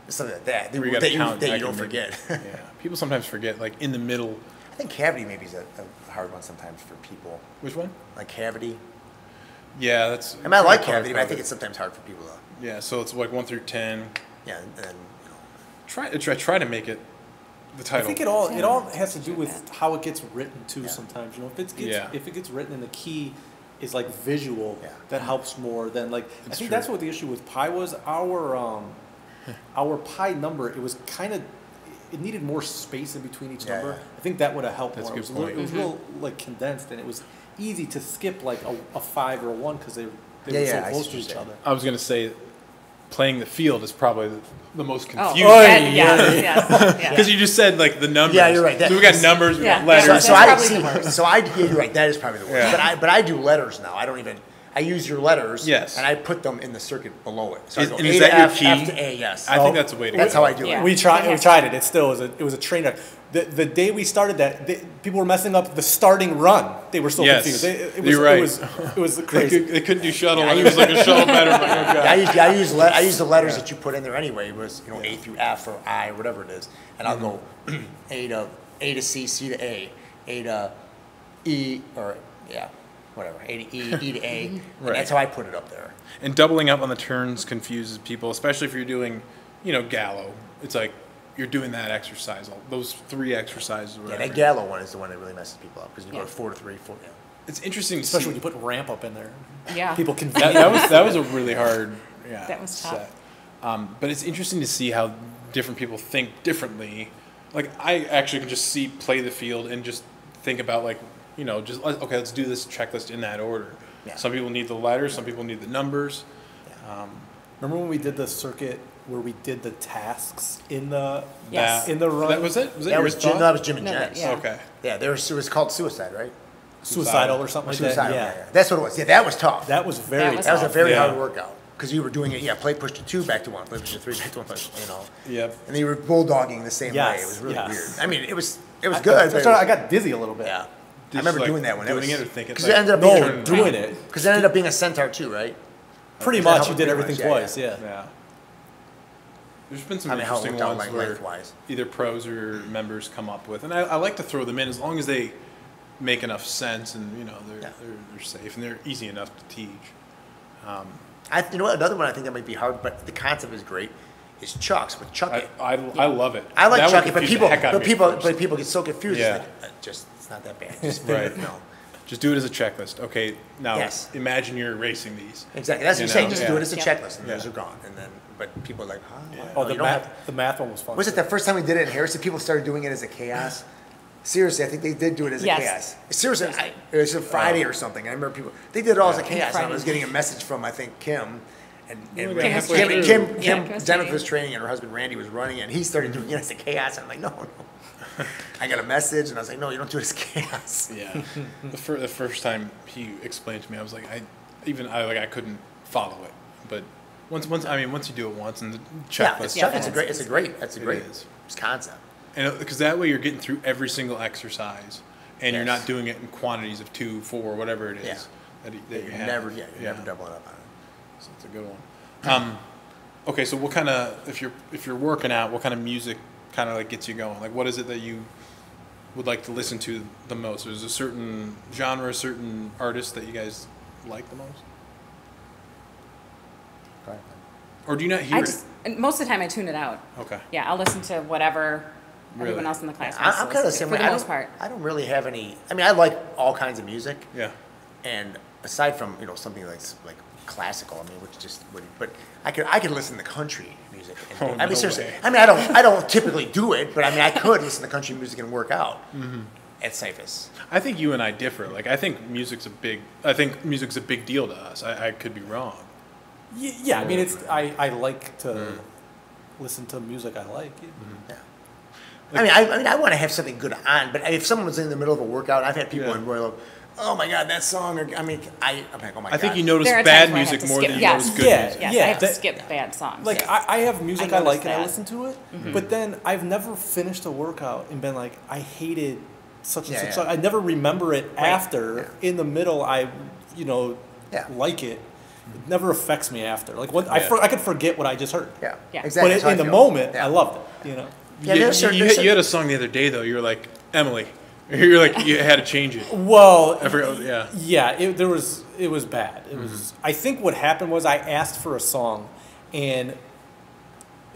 Something like that. where you gotta count, that I you don't can forget. yeah. People sometimes forget, like in the middle. I think cavity maybe is a hard one sometimes for people. Which one? Like cavity. Yeah, that's. I mean, I like hard cavity, but I for think it. it's sometimes hard for people to. Yeah, so it's like 1 through 10. Yeah, and you know. Try to make it the title. I think it all has to do with how it gets written too. Yeah. Sometimes, you know, Yeah. if it gets written and the key is like visual, Yeah. that helps more than like. I think true. that's what the issue with pi was. Our pi number, it was kind of. It needed more space in between each Yeah, number. yeah. I think that would have helped That's a more. good It was, point. it was real like condensed, and it was easy to skip like a 5 or a 1 because they were Yeah, so I see close what to you're each saying. other. I was gonna say, playing the field is probably the most Oh, confusing. yes. Because you just said like the numbers. Yeah, you're right. So we got numbers, we got Yeah. letters. So That's I probably see. the worst. So yeah, you're right. That is probably the worst. Yeah. But I do letters now. I don't even. I use your letters. Yes. And I put them in the circuit below it. So I Is- go and A is to that your F, key? F to A. Yes. I think that's the way to That's go. how I do Yeah. it. We tried Yes. it. It still was a train wreck. The day we started that, people were messing up the starting run. They were so Yes. confused. You're right. It was crazy. They couldn't do shuttle. It was like a shuttle pattern. I'm like, oh, God. I use the letters that you put in there anyway. It was A through F or I or whatever it is, and I'll go A to C, C to A to E or whatever A to E, E to A. And Right. that's how I put it up there. And doubling up on the turns confuses people, especially if you're doing, gallow. It's like you're doing that exercise, those 3 exercises. Or Yeah, whatever. that gallow one is the one that really messes people up because you go Yeah. to 4 to 3, 4. Yeah. It's interesting, to Especially see. when you put ramp up in there. Yeah. People can. that was a really hard. Yeah, That was tough. set. But it's interesting to see how different people think differently. Like I actually can just play the field and just think about just okay, let's do this checklist in that order. Yeah. Some people need the letters, some people need the numbers. Remember when we did the circuit where we did the tasks in the Yes. in the run? That was it. Was it That your was thought? That was Jim and No, Jen's. yeah. Okay. Yeah, it was called suicide, right? Suicidal or something like Suicidal. that. Yeah. That's what it was. Yeah, that was tough. That was very. That was That was a tough. very Yeah. hard workout because you were doing it. Yeah, play push to 2, back to 1, play push to 3, back to 1, Yep. And you were bulldogging the same Yes, way. It was really yes. weird. I mean, it was good. I, but it I was- got dizzy a little bit. yeah. Just I remember like doing that one. doing it or thinking, because like, it ended up No, being doing it. because it ended up being a centaur too, right? Pretty Is that much, how- you did pretty everything much, twice. Yeah. Yeah. There's been some I mean, how it interesting worked out ones where lengthwise. either pros or members come up with, and I like to throw them in as long as they make enough sense and they're safe and they're easy enough to teach. You know what? Another one I think that might be hard, but the concept is great. Is chucks with chuck it. I love it. I like That would chuck it, but confuse the people, heck out of but me people, at first. but people get so confused. Yeah. It's not that bad. Just Right. No. Just do it as a checklist. Okay, now Yes. imagine you're racing these. Exactly. That's what You you're saying. know, Just yeah. do it as a Yeah. checklist, and those Yeah. are gone. And then, but people are like, huh? Oh, you don't have. the math one was fun. Was it the first time we did it in Harrison? People started doing it as a chaos. Seriously, I think they did do it as a Yes. chaos. Seriously, it was a Friday or something. I remember people they did it all as a chaos. And I was Friday. getting a message from I think Kim. And Kim Kim, was Kim, training. Kim, Yeah, Kim Kim was Jennifer training. was training, and her husband Randy was running it. And he started doing it as a chaos. And I'm like, no. I got a message, and I was like, no, you don't do it as chaos. Yeah. The first time he explained to me, I was like, I couldn't follow it. But once you do it once and the Yeah, checklist, it's a great is. concept. and because that way you're getting through every single exercise, and you're Yes. not doing it in quantities of 2, 4, whatever it is Yeah. that you You're have. never doubling up on it. So it's a good one. Okay, so what kind of if you're working out, what kind of music kind of like gets you going? Like, what is it that you would like to listen to the most? Is there a certain genre, a certain artist that you guys like the most, or do you not hear And most of the time I tune it out. it? Okay. Yeah, I'll listen to whatever everyone else in the class. I'm kind of the same for way. the most part. I don't really have any. I mean, I like all kinds of music. Yeah. And aside from something like classical, I mean, which just would, but I could listen to country music. And, I mean, no seriously. way. I mean, I don't typically do it, but I mean, I could listen to country music and work out at Cyphus. I think you and I differ. Like, I think music's a big deal to us. I could be wrong. Yeah, I mean, I like to listen to music I like. Yeah. I mean, I want to have something good on, but if someone was in the middle of a workout, I've had people in Royal, oh my God, that song. Or, I mean, I'm like, oh my God. I think you notice There are bad times where I have music to more skip- than you yes. notice good Yeah. music. Yes, Yeah, I have to that- skip bad songs. Like, yes. I have music I I like noticed and I that. listen to it, but then I've never finished a workout and been like, I hated such and such song. I never remember it after. In the middle, I like it. It never affects me after. Like, I could forget what I just heard. Yeah, Yeah. exactly. But in the moment, I loved it, Yeah, You had a song the other day, though. You were like, Emily. You're like, you had to change it. Well, Yeah. it was bad. It was. I think what happened was I asked for a song, and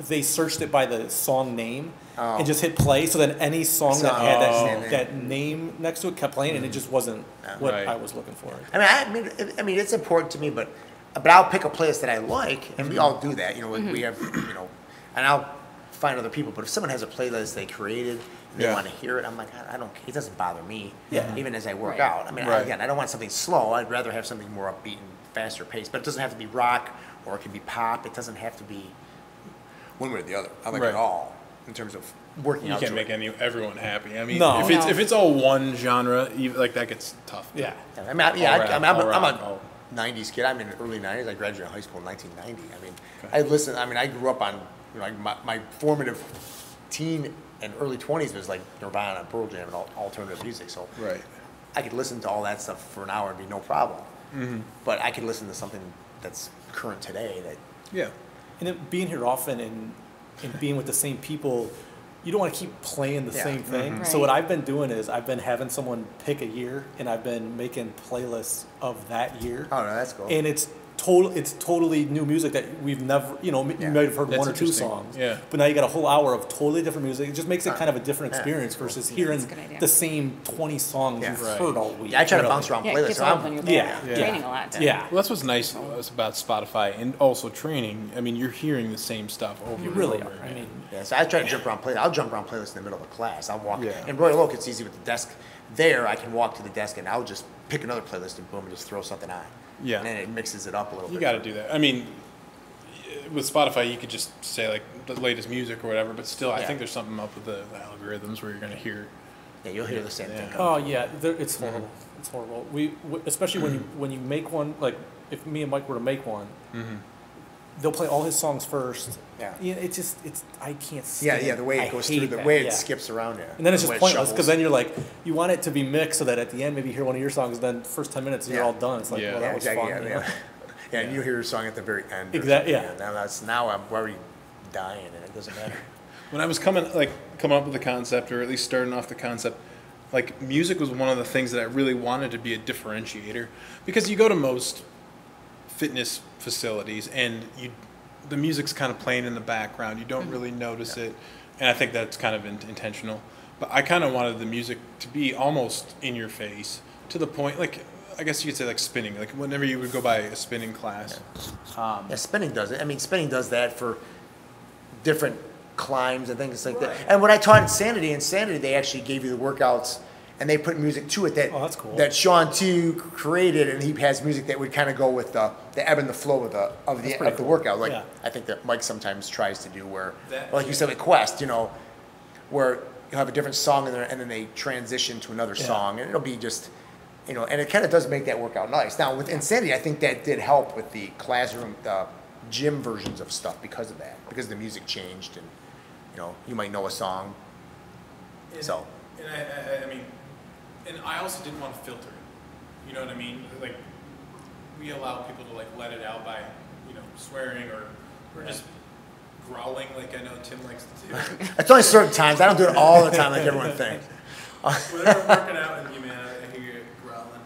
they searched it by the song name and just hit play. So then any song that had that name next to it kept playing, and it just wasn't what I was looking for. I mean, it's important to me, but I'll pick a playlist that I like, and we all do that. We have, and I'll find other people. But if someone has a playlist they created, and they want to hear it, I'm like, I don't. It doesn't bother me. Yeah. Even as I work out. I mean, again, I don't want something slow. I'd rather have something more upbeat and faster paced. But it doesn't have to be rock, or it can be pop. It doesn't have to be one way or the other. I like it all in terms of working out. You can't make everyone happy. I mean, No. if it's all one genre, like that gets tough. Yeah. I mean, I'm rock, a 90s kid. I'm in the early 90s. I graduated high school in 1990. I mean, I grew up on, my formative teen and early 20s was like Nirvana, Pearl Jam, and alternative music. So I could listen to all that stuff for an hour and be no problem. But I could listen to something that's current today. And then being here often and being with the same people, you don't want to keep playing the same thing. Right. So what I've been doing is I've been having someone pick a year, and I've been making playlists of that year. Oh, no, that's cool. And it's totally new music that we've never, you might have heard That's one or two interesting. songs. Yeah. But now you got a whole hour of totally different music. It just makes it kind of a different experience versus hearing That's a good idea. the same 20 songs you've heard all week. Yeah, I try to bounce around Yeah, it playlists. gets So old when you're there. Yeah. Training a lot. Too. Yeah. Well, that's what's nice about Spotify and also training. I mean, you're hearing the same stuff over You and really over. are. I mean, so I try to jump around playlists. I'll jump around playlists in the middle of a class. I'll walk. Yeah. In Royal Oak, it's easy with the desk there. I can walk to the desk and I'll just pick another playlist and boom, and just throw something on. Yeah. And then it mixes it up a little bit. You got to do that. I mean, with Spotify, you could just say like the latest music or whatever, but still, I think there's something up with the algorithms where you're going to hear. Yeah, you'll hear the same thing. oh yeah, it's horrible. It's horrible. Especially when you make one, like if me and Mike were to make one, they'll play all his songs first. Yeah. I can't stand Yeah, the way I it goes hate through, the that, way it yeah. skips around it. And then it's The just way it pointless because shuffles. then you're like, you want it to be mixed so that at the end maybe you hear one of your songs, then the first 10 minutes you're Yeah. all done. It's like, Yeah. well, Yeah, that was exactly. fun. Yeah, you know? yeah. Yeah, and you hear a song at the very end. or Exactly, something, yeah. Now I'm already dying, and it doesn't matter. When I was coming up with the concept, or at least starting off the concept, like music was one of the things that I really wanted to be a differentiator, because you go to most fitness facilities and the music's kind of playing in the background. You don't really notice it, and I think that's kind of intentional. But I kind of wanted the music to be almost in your face, to the point, like, I guess you could say like spinning, like whenever you would go by a spinning class. Yeah, spinning does it. I mean, spinning does that for different climbs and things like that. And what I taught in Insanity, they actually gave you the workouts, and they put music to it that that's cool. that Sean too created, and he has music that would kind of go with the ebb and the flow of the workout. Like I think that Mike sometimes tries to do, where like you said with Quest, where you'll have a different song in there, and then they transition to another song, and it'll be just. And it kind of does make that workout nice. Now, with Insanity, I think that did help with the classroom, gym versions of stuff because of that, because the music changed, and, you might know a song. And I mean, and I also didn't want to filter it. You know what I mean? Like, we allow people to, let it out by, swearing or just growling like I know Tim likes to do. It's only certain times. I don't do it all the time like everyone thinks. Whenever I'm working out with you, man, I hear you growling.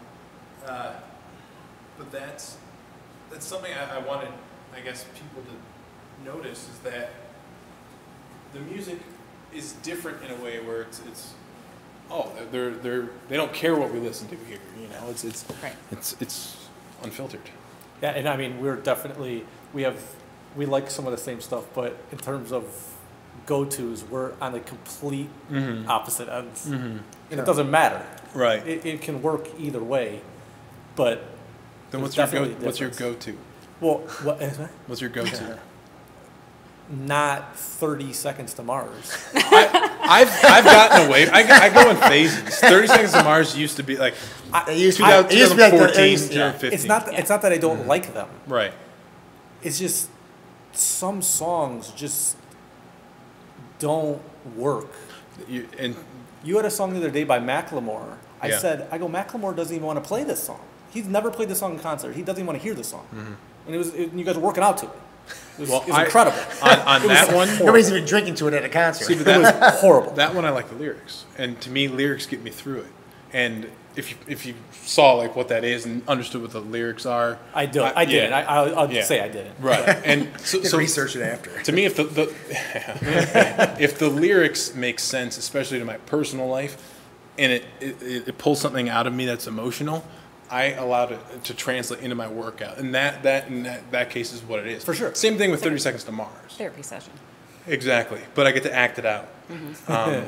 But that's something I wanted, I guess, people to notice, is that the music is different in a way where it's they don't care what we listen to here. You know, Right. it's unfiltered. Yeah, and I mean, we like some of the same stuff, but in terms of go-tos, we're on the complete opposite ends. And it doesn't matter. Right. It can work either way, but Then what's your go-to? Well, what is that? What's your go-to? Not 30 Seconds to Mars. I've gotten away. I go in phases. 30 Seconds to Mars used to be like It used to be like 2014, the- 2015. It's not that I don't like them. Right. It's just some songs just don't work. And You had a song the other day by Macklemore. I Yeah. said, Macklemore doesn't even want to play this song. He's never played this song in concert. He doesn't even want to hear this song. And you guys were working out to it. It was incredible. On that one, Nobody's even drinking to it at a concert. see, but It was horrible. that one I like the lyrics, and to me, lyrics get me through it. And if you saw like what that is and understood what the lyrics are, I didn't. I'll Yeah. say I didn't. right. And so research it after. to me, if the lyrics make sense, especially to my personal life, and it pulls something out of me that's emotional, I allow it to translate into my workout, and that case is what it is. For sure. Same thing with 30 Seconds to Mars. Therapy session. Exactly, but I get to act it out. Yeah.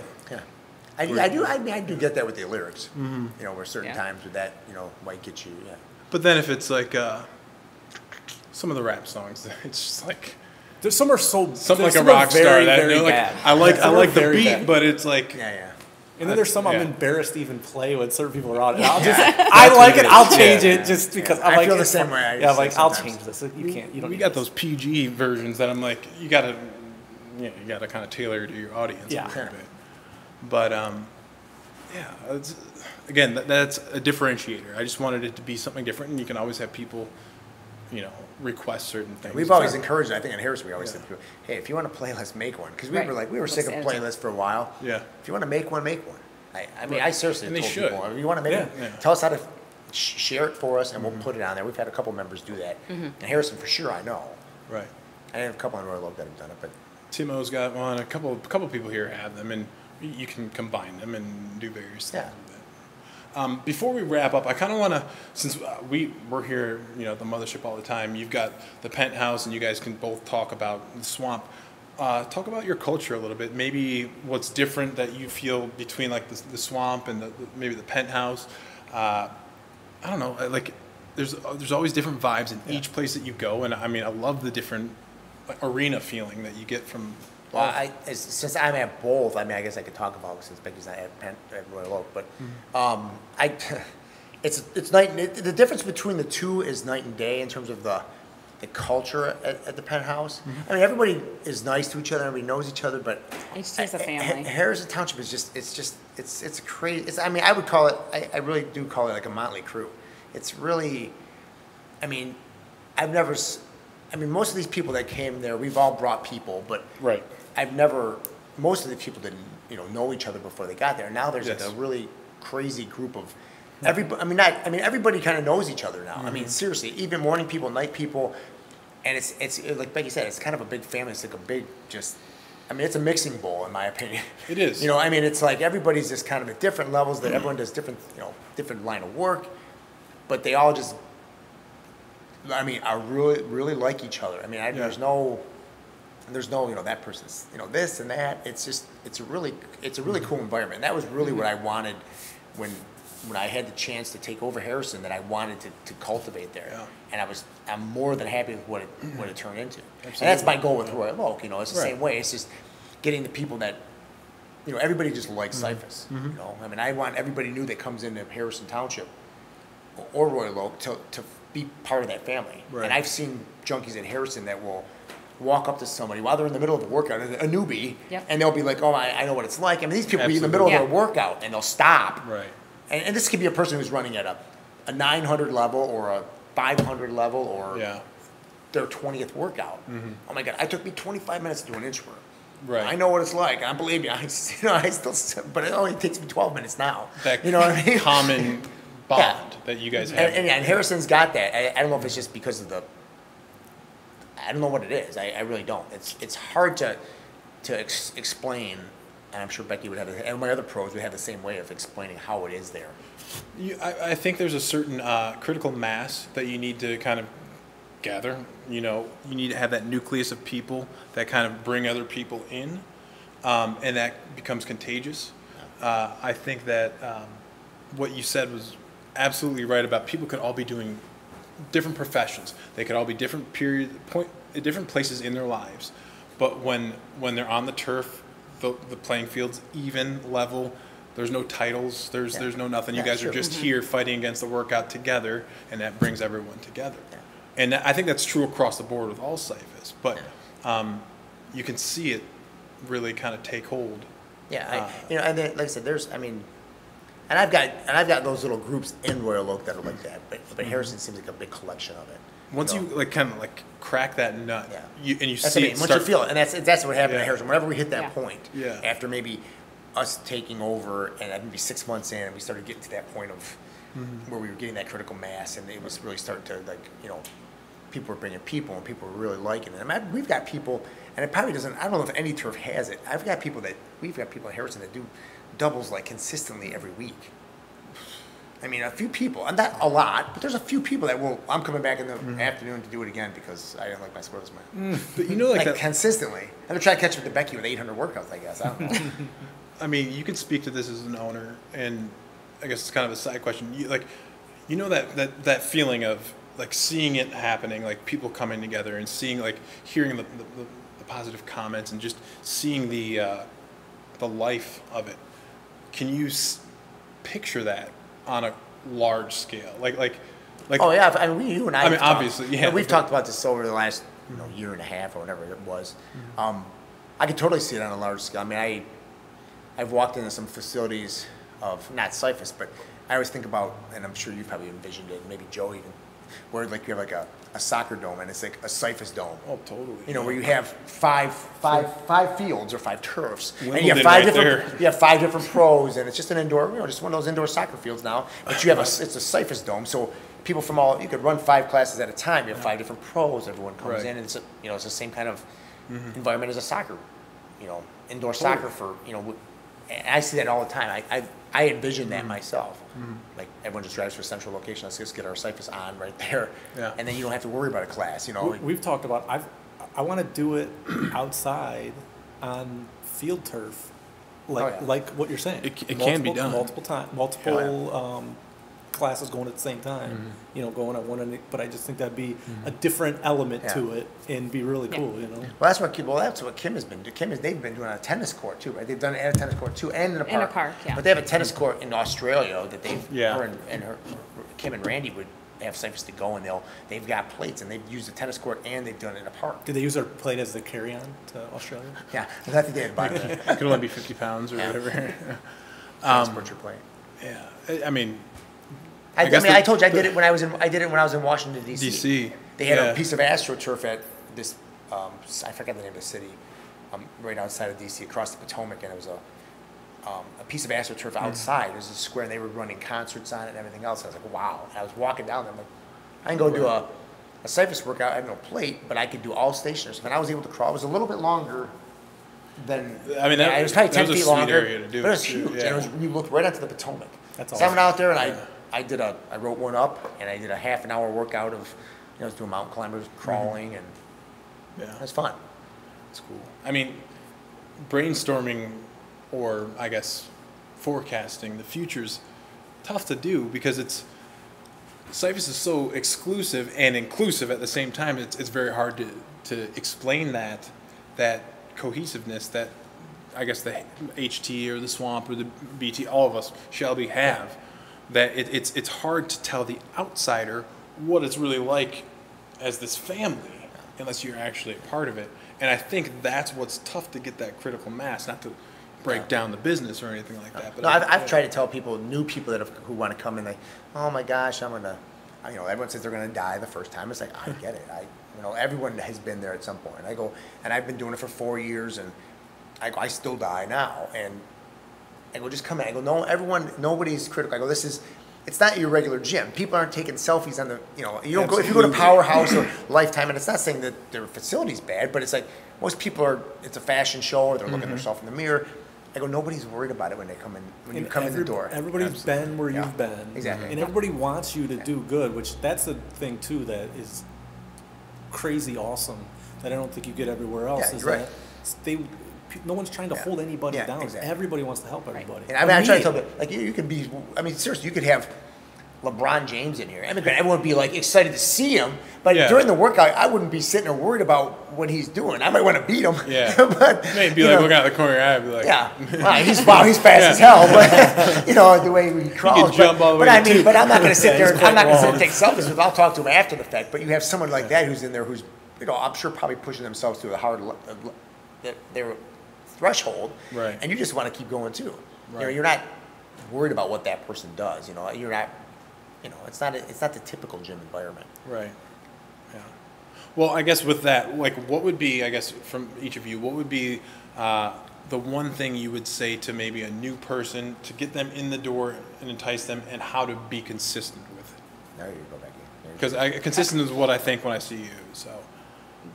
I do get that with the lyrics. You know, where certain Yeah. times with that, you know, might get you. Yeah. But then if it's like some of the rap songs, it's just like There's some are so something like a some are rock star. very, That very you know, like bad. I like Some are the very beat, bad. but it's like Yeah. And then there's some I'm Yeah. embarrassed to even play when certain people are on it. I like it. I'll change it just because I'm I like feel the it's same fun. way. Yeah, I'm like I'll sometimes. change this. You can't. You don't. we need got this. those PG versions that I'm like you gotta kind of tailor to your audience Yeah. a little bit. But it's, again that's a differentiator. I just wanted it to be something different, and you can always have people, request certain things. We've always encouraged. I think in Harrison we always said, "Hey, if you want a playlist, make one." Because we Right. were sick of Let's playlists for a while. Yeah. If you want to make one, make one. I mean, I seriously And they told should. people, if you want to make Yeah. it, Yeah. tell us how to share it for us, and we'll put it on there. We've had a couple members do that. And Harrison, for sure, I know. Right. I have a couple on Royal Oak that have done it, but Timo's got one. A couple people here have them, and you can combine them and do various things Yeah. with it. Before we wrap up, I kind of want to, since we're here, at the mothership all the time. You've got the penthouse, and you guys can both talk about the swamp. Talk about your culture a little bit. Maybe what's different that you feel between like the swamp and maybe the penthouse. I don't know. Like there's always different vibes in each place that you go, and I mean I love the different arena feeling that you get from. well, since I'm at both, I mean, I guess I could talk about it since Becky's not at Royal Oak, but it's night. The difference between the two is night and day in terms of the culture at the penthouse. I mean, everybody is nice to each other. Everybody knows each other, but Each team's a family. Harrison Township is it's a crazy. I mean, I would call it. I really do call it like a motley crew. It's really. I mean, most of these people that came there, we've all brought people, but Right. most of the people didn't, know each other before they got there. Now there's Yes. like a really crazy group of everybody. Everybody kind of knows each other now. I mean, seriously, even morning people, night people, and it's like Becky said, it's kind of a big family. It's like a big it's a mixing bowl in my opinion. It is. It's like everybody's just kind of at different levels. That everyone does different, different line of work, but they all just. I really, really like each other. I mean, there's no, that person's, this and that. It's a really cool environment. And that was really what I wanted when I had the chance to take over Harrison, that I wanted to cultivate there. Yeah. And I'm more than happy with what it turned into. Absolutely. And that's my goal with Royal Oak. It's the same way. It's just getting the people that, everybody just likes Cyphus. I want everybody new that comes into Harrison Township or Royal Oak to be part of that family. Right. And I've seen junkies in Harrison that will walk up to somebody while they're in the middle of a workout, a newbie, Yep. and they'll be like, "Oh, I know what it's like." I mean, these people be in the Absolutely. middle of Yeah. their workout and they'll stop. Right. And this could be a person who's running at a 900 level or a 500 level or Yeah. their 20th workout. Oh my God, it took me 25 minutes to do an inchworm. Right. I know what it's like. I believe me. I still, but it only takes me 12 minutes now. That you know what I mean? common bond Yeah. that you guys have. And Harrison's got that. I don't know if it's just because of I don't know what it is. I really don't. It's hard to explain and I'm sure Bekky would have, and my other pros would have the same way of explaining how it is there. I think there's a certain critical mass that you need to kind of gather. You know, you need to have that nucleus of people that kind of bring other people in, and that becomes contagious. I think that what you said was absolutely right about people could all be doing different professions. They could all be different different places in their lives. But when they're on the turf, the playing field's even, level. There's no titles. There's no nothing. You guys are just here fighting against the workout together, and that brings everyone together. Yeah. And I think that's true across the board with all cyphers. But you can see it really kind of take hold. Yeah, and then, like I said, and I've got those little groups in Royal Oak that are like that. But Harrison seems like a big collection of it. Once you kind of crack that nut, you that's see it once you feel it, and that's what happened Yeah. at Harrison. Whenever we hit that point, Yeah. after maybe us taking over, and maybe 6 months in, and we started getting to that point of where we were getting that critical mass, and it was really starting to people were bringing people, and people were really liking it. I mean, we've got people, and it probably doesn't. I don't know if any turf has it. We've got people at Harrison that do doubles like consistently every week. I mean, a few people, and not a lot, but there's a few people that will. I'm coming back in the afternoon to do it again because I didn't like my squirrels, man. But you know, like that, consistently. I'm gonna try to catch up with Bekky with 800 workouts. I guess I don't know. I mean, you can speak to this as an owner, and I guess it's kind of a side question. You know that feeling of like seeing it happening, like people coming together and seeing, hearing the positive comments and just seeing the life of it. Can you picture that on a large scale? Oh yeah, I mean, you and I. I mean, obviously, yeah. We've talked about this over the last year and a half or whatever it was. I could totally see it on a large scale. I mean, I've walked into some facilities of not Cyphus, but I always think about, and I'm sure you probably envisioned it, maybe Joe even, where you have like a soccer dome and it's like a Cyphus dome. Oh, totally. Where you have five fields or 5 turfs, Wimbledon and you have 5 right different there. you have 5 different pros, and it's just an indoor, just one of those indoor soccer fields now. But you have it's a Cyphus dome, so people from you could run 5 classes at a time. You have 5 different pros. Everyone comes in, and it's it's the same kind of environment as a soccer, indoor soccer for And I see that all the time. I envision that myself. Like everyone just drives to a central location. Let's just get our Cyphus on right there, and then you don't have to worry about a class. We've talked about. I want to do it outside on field turf, like what you're saying. It can be done multiple classes going at the same time. Going at one end. But I just think that'd be a different element to it and be really cool. Well, that's what Kim has been doing. They've been doing on a tennis court too, right? They've done it at a tennis court too, and in a park. In a park, yeah. But they have a tennis court in Australia that Kim and Randy would have Cyphus to go, and they've got plates, and they've used the tennis court, and they've done it in a park. Did they use their plate as the carry-on to Australia? Yeah, I think they had bought it. It could only be 50 pounds or whatever. Transport your plate. Yeah, I mean. I told you I did it when I was in Washington D.C. D.C. They had a piece of AstroTurf at this I forget the name of the city, right outside of D.C. across the Potomac, and it was a piece of AstroTurf outside. It was a square, and they were running concerts on it and everything else. I was like, wow. And I was walking down there. I'm like, I can go do a Cyphus workout. I have no plate, but I could do all stationers. And I was able to crawl. It was a little bit longer than. I mean, it was probably 10 feet longer, area to do but it was it, huge. yeah. And you looked right onto the Potomac. That's So awesome. I went out there and I wrote one up, and I did a half an hour workout of, I was doing mountain climbers, crawling, and it was fun. It's cool. I mean, brainstorming, or I guess forecasting the future's tough to do because Cyphus is so exclusive and inclusive at the same time. It's very hard to explain that cohesiveness that I guess the HT or the Swamp or the BT, all of us, Shelby have. That it's hard to tell the outsider what it's really like as this family unless you're actually a part of it. And I think that's what's tough to get that critical mass, not to break down the business or anything like that. But No, I've tried to tell people, new people who want to come in, like, oh my gosh, everyone says they're gonna die the first time. It's like, I get it. Everyone has been there at some point. I go, and I've been doing it for 4 years, and I still die now. And I go, just come in. I go, nobody's critical. I go, it's not your regular gym. People aren't taking selfies on the, you don't go, if you go to Powerhouse or Lifetime, and it's not saying that their facility's bad, but it's like, most people it's a fashion show, or they're looking at themselves in the mirror. I go, nobody's worried about it when they come in, when you come in the door. Everybody's been where you've been. Exactly. And everybody wants you to do good, which that's the thing too that is crazy awesome that I don't think you get everywhere else. Yeah, is you're that no one's trying to hold anybody down. Exactly. Everybody wants to help everybody. And I try to tell them, like, you could be, I mean, seriously, you could have LeBron James in here. I mean, everyone would be, like, excited to see him, but during the workout, I wouldn't be sitting there worried about what he's doing. I might want to beat him. Yeah. But, maybe like looking out the corner of your eye and be like, he's fast as hell, but, the way he crawls. Jump all the way but I'm not going to sit there, I'm not going to sit and take selfies with him. I'll talk to him after the fact, but you have someone like that who's in there who's, I'm sure probably pushing themselves to a hard, their threshold, right? And you just want to keep going too. Right. You're not worried about what that person does. You're not. It's not the typical gym environment. Right. Yeah. Well, I guess with that, like, what would be, I guess, from each of you, what would be the one thing you would say to maybe a new person to get them in the door and entice them, and how to be consistent with it? There you go, Becky. Because consistent is what I think when I see you. So.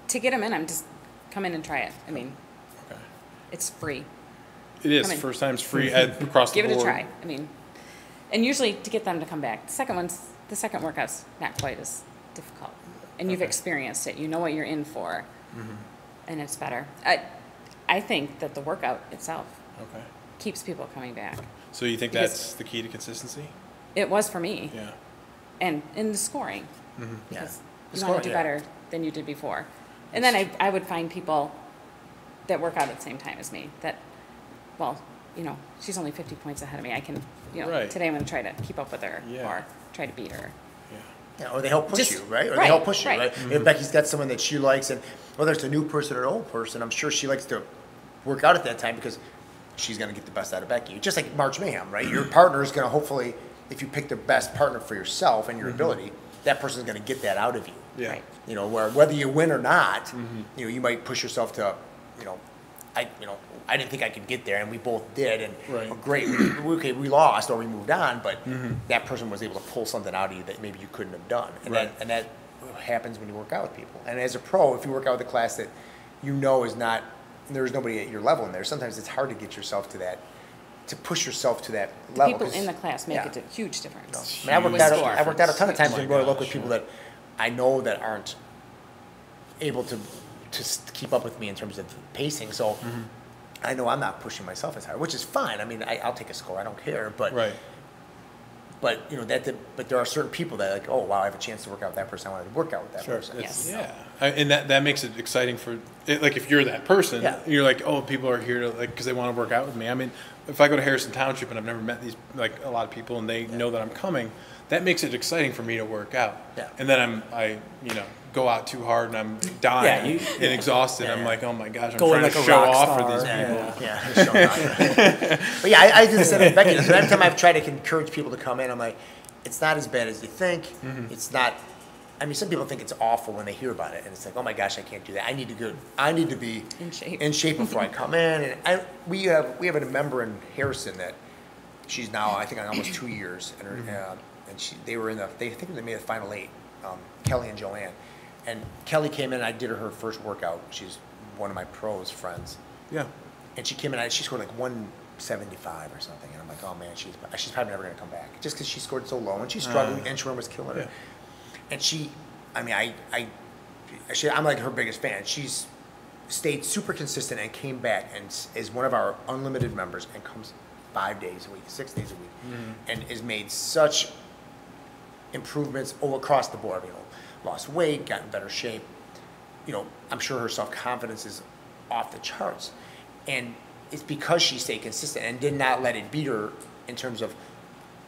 To get them in, I'm just come in and try it. I mean, okay. It's free. It is. First time's free across the board. Give it a try. I mean, and usually to get them to come back. The second workout's not quite as difficult, and you've experienced it. You know what you're in for, and it's better. I think that the workout itself keeps people coming back. So you think that's the key to consistency? It was for me. Yeah. And in the scoring, Yes. you want to do better than you did before. And then I would find people that work out at the same time as me that, well, she's only 50 points ahead of me. I can, today I'm going to try to keep up with her or try to beat her. Yeah, or they help push you, right? Or they help push you, right? Mm-hmm. If Becky's got someone that she likes, and whether it's a new person or an old person, I'm sure she likes to work out at that time because she's going to get the best out of Becky. Just like March Mayhem, right? Your partner is going to hopefully, if you pick the best partner for yourself and your ability, that person's going to get that out of you. Yeah. Right. Where whether you win or not, you might push yourself to, I didn't think I could get there, and we both did, and great, we lost or we moved on, but that person was able to pull something out of you that maybe you couldn't have done, and that happens when you work out with people. And as a pro, if you work out with a class that is not, there's nobody at your level in there, sometimes it's hard to get yourself to that, to push yourself to that level. People in the class make a huge difference. I worked out a ton of times in Royal Oak with people that I know that aren't able to keep up with me in terms of pacing. So I know I'm not pushing myself as hard, which is fine. I mean, I'll take a score. I don't care. But but but there are certain people that like, oh wow, I have a chance to work out with that person. I want to work out with that person. Yes. Yeah, and that makes it exciting for like if you're that person, you're like, oh, people are here to because they want to work out with me. I mean, if I go to Harrison Township and I've never met a lot of people and they know that I'm coming, that makes it exciting for me to work out. Yeah. And then I go out too hard and I'm dying and exhausted. I'm like, oh my gosh, I'm trying to show off for these people. But I do the same with Becky. So every time I've tried to encourage people to come in, I'm like, it's not as bad as you think. It's not. I mean, some people think it's awful when they hear about it, and it's like, oh my gosh, I can't do that. I need to be in shape before I come in. And we have a member in Harrison that she's now I think on almost 2 years, and they were I think they made the final 8. Kelly and Joanne, and Kelly came in. And I did her first workout. She's one of my pros friends. Yeah. And she came in. She scored like 175 or something, and I'm like, oh man, she's probably never gonna come back just because she scored so low and she struggled. Inchworm was killing her. And I'm like her biggest fan. She's stayed super consistent and came back and is one of our unlimited members and comes 5 days a week, 6 days a week, and has made such improvements across the board. Lost weight, got in better shape. I'm sure her self-confidence is off the charts, and it's because she stayed consistent and did not let it beat her in terms of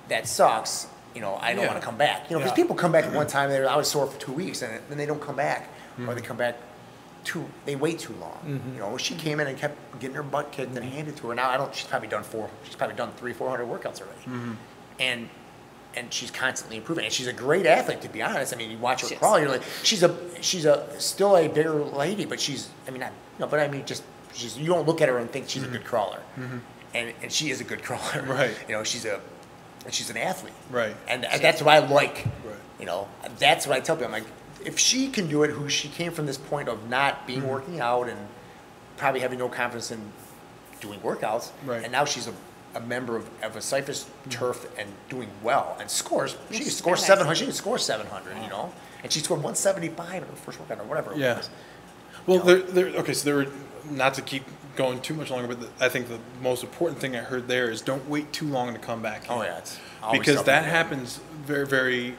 that sucks. I don't want to come back. Because people come back at one time, I was sore for 2 weeks, and then they don't come back, or they come back they wait too long. She came in and kept getting her butt kicked and handed to her. Now she's probably done 300-400 workouts already, and she's constantly improving. And she's a great athlete, to be honest. I mean, you watch her crawl, you're like, she's still a bigger lady, but you don't look at her and think she's a good crawler, and she is a good crawler. Right. She's an athlete. Right. And that's what I like. Right. That's what I tell people. I'm like, if she can do it, she came from this point of not being working out and probably having no confidence in doing workouts. Right. And now she's a member of a Cypress turf and doing well and scores. She can score 700. She can score 700. You know, and she scored 175 in her first workout or whatever. It was. Well, okay. So there were, not to keep going too much longer, but I think the most important thing I heard there is don't wait too long to come back in. Oh yeah, it's always because that something. happens very, very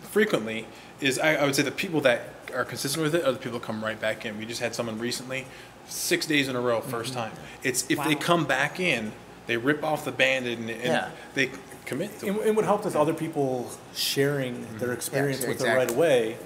frequently. Is I would say the people that are consistent with it are the people that come right back in. We just had someone recently, 6 days in a row, first time. It's if they come back in, they rip off the Band-Aid and they commit to it. It would help with other people sharing their experience with it right away.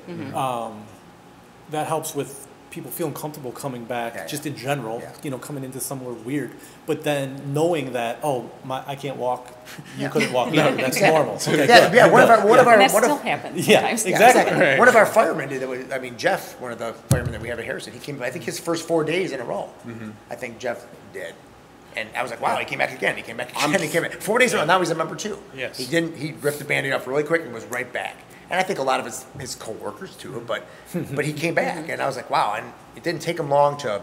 That helps with people feeling comfortable coming back, just in general, you know, coming into somewhere weird. But then knowing that, I can't walk, you couldn't walk either, that's normal. Okay, One of our still happens sometimes. Exactly. Right. One of our firemen did it. I mean, Jeff, one of the firemen that we have at Harrison, he came, I think his first 4 days in a row. I think Jeff did. And I was like, wow, he came back again. He came back again. He came back 4 days in a row. Now he's a member too. Yes. He ripped the Band-Aid off really quick and was right back. And I think a lot of his coworkers too, but he came back, and I was like, wow. And it didn't take him long to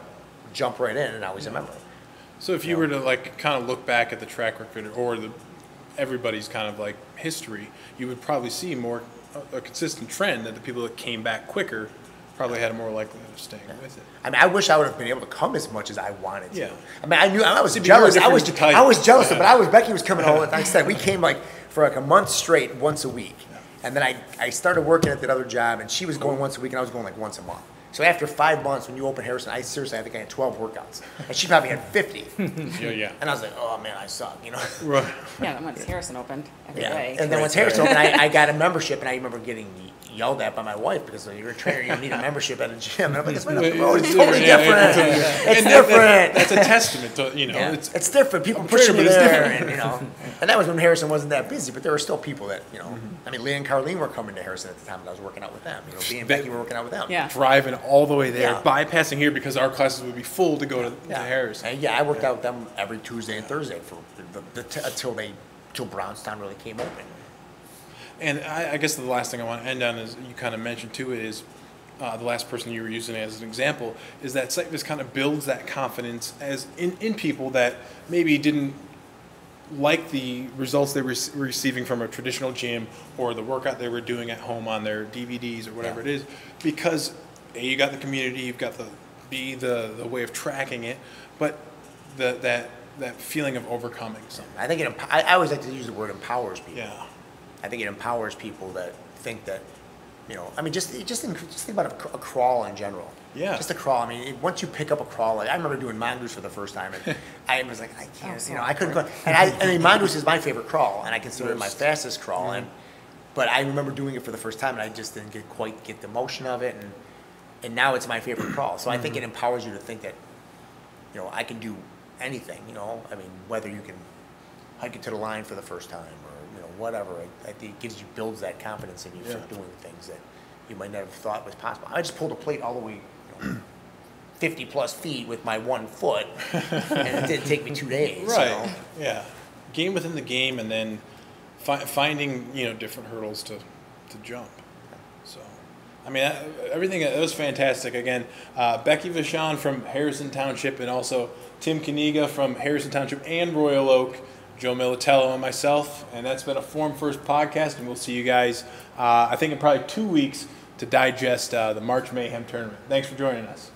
jump right in, and now he's a member. So if you were to like kind of look back at the track record or everybody's kind of like history, you would probably see a consistent trend that the people that came back quicker probably had a more likelihood of staying with it. I mean, I wish I would have been able to come as much as I wanted to. Yeah. I mean, I was jealous. I was jealous, but Becky was coming home. Like I said, we came like for like a month straight, once a week. And then I started working at that other job, and she was going once a week, and I was going like once a month. So after 5 months, when you open Harrison, I think I had 12 workouts, and she probably had 50. Yeah. And I was like, oh man, I suck, you know. Right. Yeah, once Harrison opened every day. And then once Harrison opened, I got a membership, and I remember getting yelled at by my wife because you're a trainer, you don't need a membership at a gym. And I'm like, it's totally different. It's different. That's a testament to, you know. Yeah. It's different. People pushing me there, and you know. And that was when Harrison wasn't that busy, but there were still people that, you know. I mean, Leah and Carlene were coming to Harrison at the time, and I was working out with them. You know, Bea and Becky were working out with them. Yeah. Driving all the way there, bypassing here because our classes would be full to go to Harrison. And I worked out with them every Tuesday and Thursday for until Brownstown really came open. And I guess the last thing I want to end on is you kind of mentioned too is the last person you were using as an example is that Cypress kind of builds that confidence as in people that maybe didn't like the results they were receiving from a traditional gym or the workout they were doing at home on their DVDs or whatever it is, because you got the community, you've got the way of tracking it, but that feeling of overcoming something. I think I always like to use the word empowers people. Yeah. I think it empowers people that think that, you know, I mean, just think about a crawl in general. Yeah. Just a crawl. I mean, once you pick up a crawl, like I remember doing mongoose for the first time, and I was like, I can't, you know, I couldn't go. And I mean, mongoose is my favorite crawl, and I consider it my fastest crawl. But I remember doing it for the first time, and I just didn't quite get the motion of it, and now it's my favorite crawl. So I think it empowers you to think that, you know, I can do anything. You know, I mean, whether you can hike it to the line for the first time or, you know, whatever. I think it builds that confidence in you for doing things that you might never have thought was possible. I just pulled a plate all the way, you know, 50 plus feet with my 1 foot, and it didn't take me 2 days. Right. You know? Yeah. Game within the game, and then finding, you know, different hurdles to jump. So, I mean, everything that was fantastic. Again, Bekky Vachon from Harrison Township, and also Tim Kniga from Harrison Township and Royal Oak, Joe Militello and myself, and that's been a Form First podcast, and we'll see you guys, I think in probably 2 weeks to digest the March Mayhem tournament. Thanks for joining us.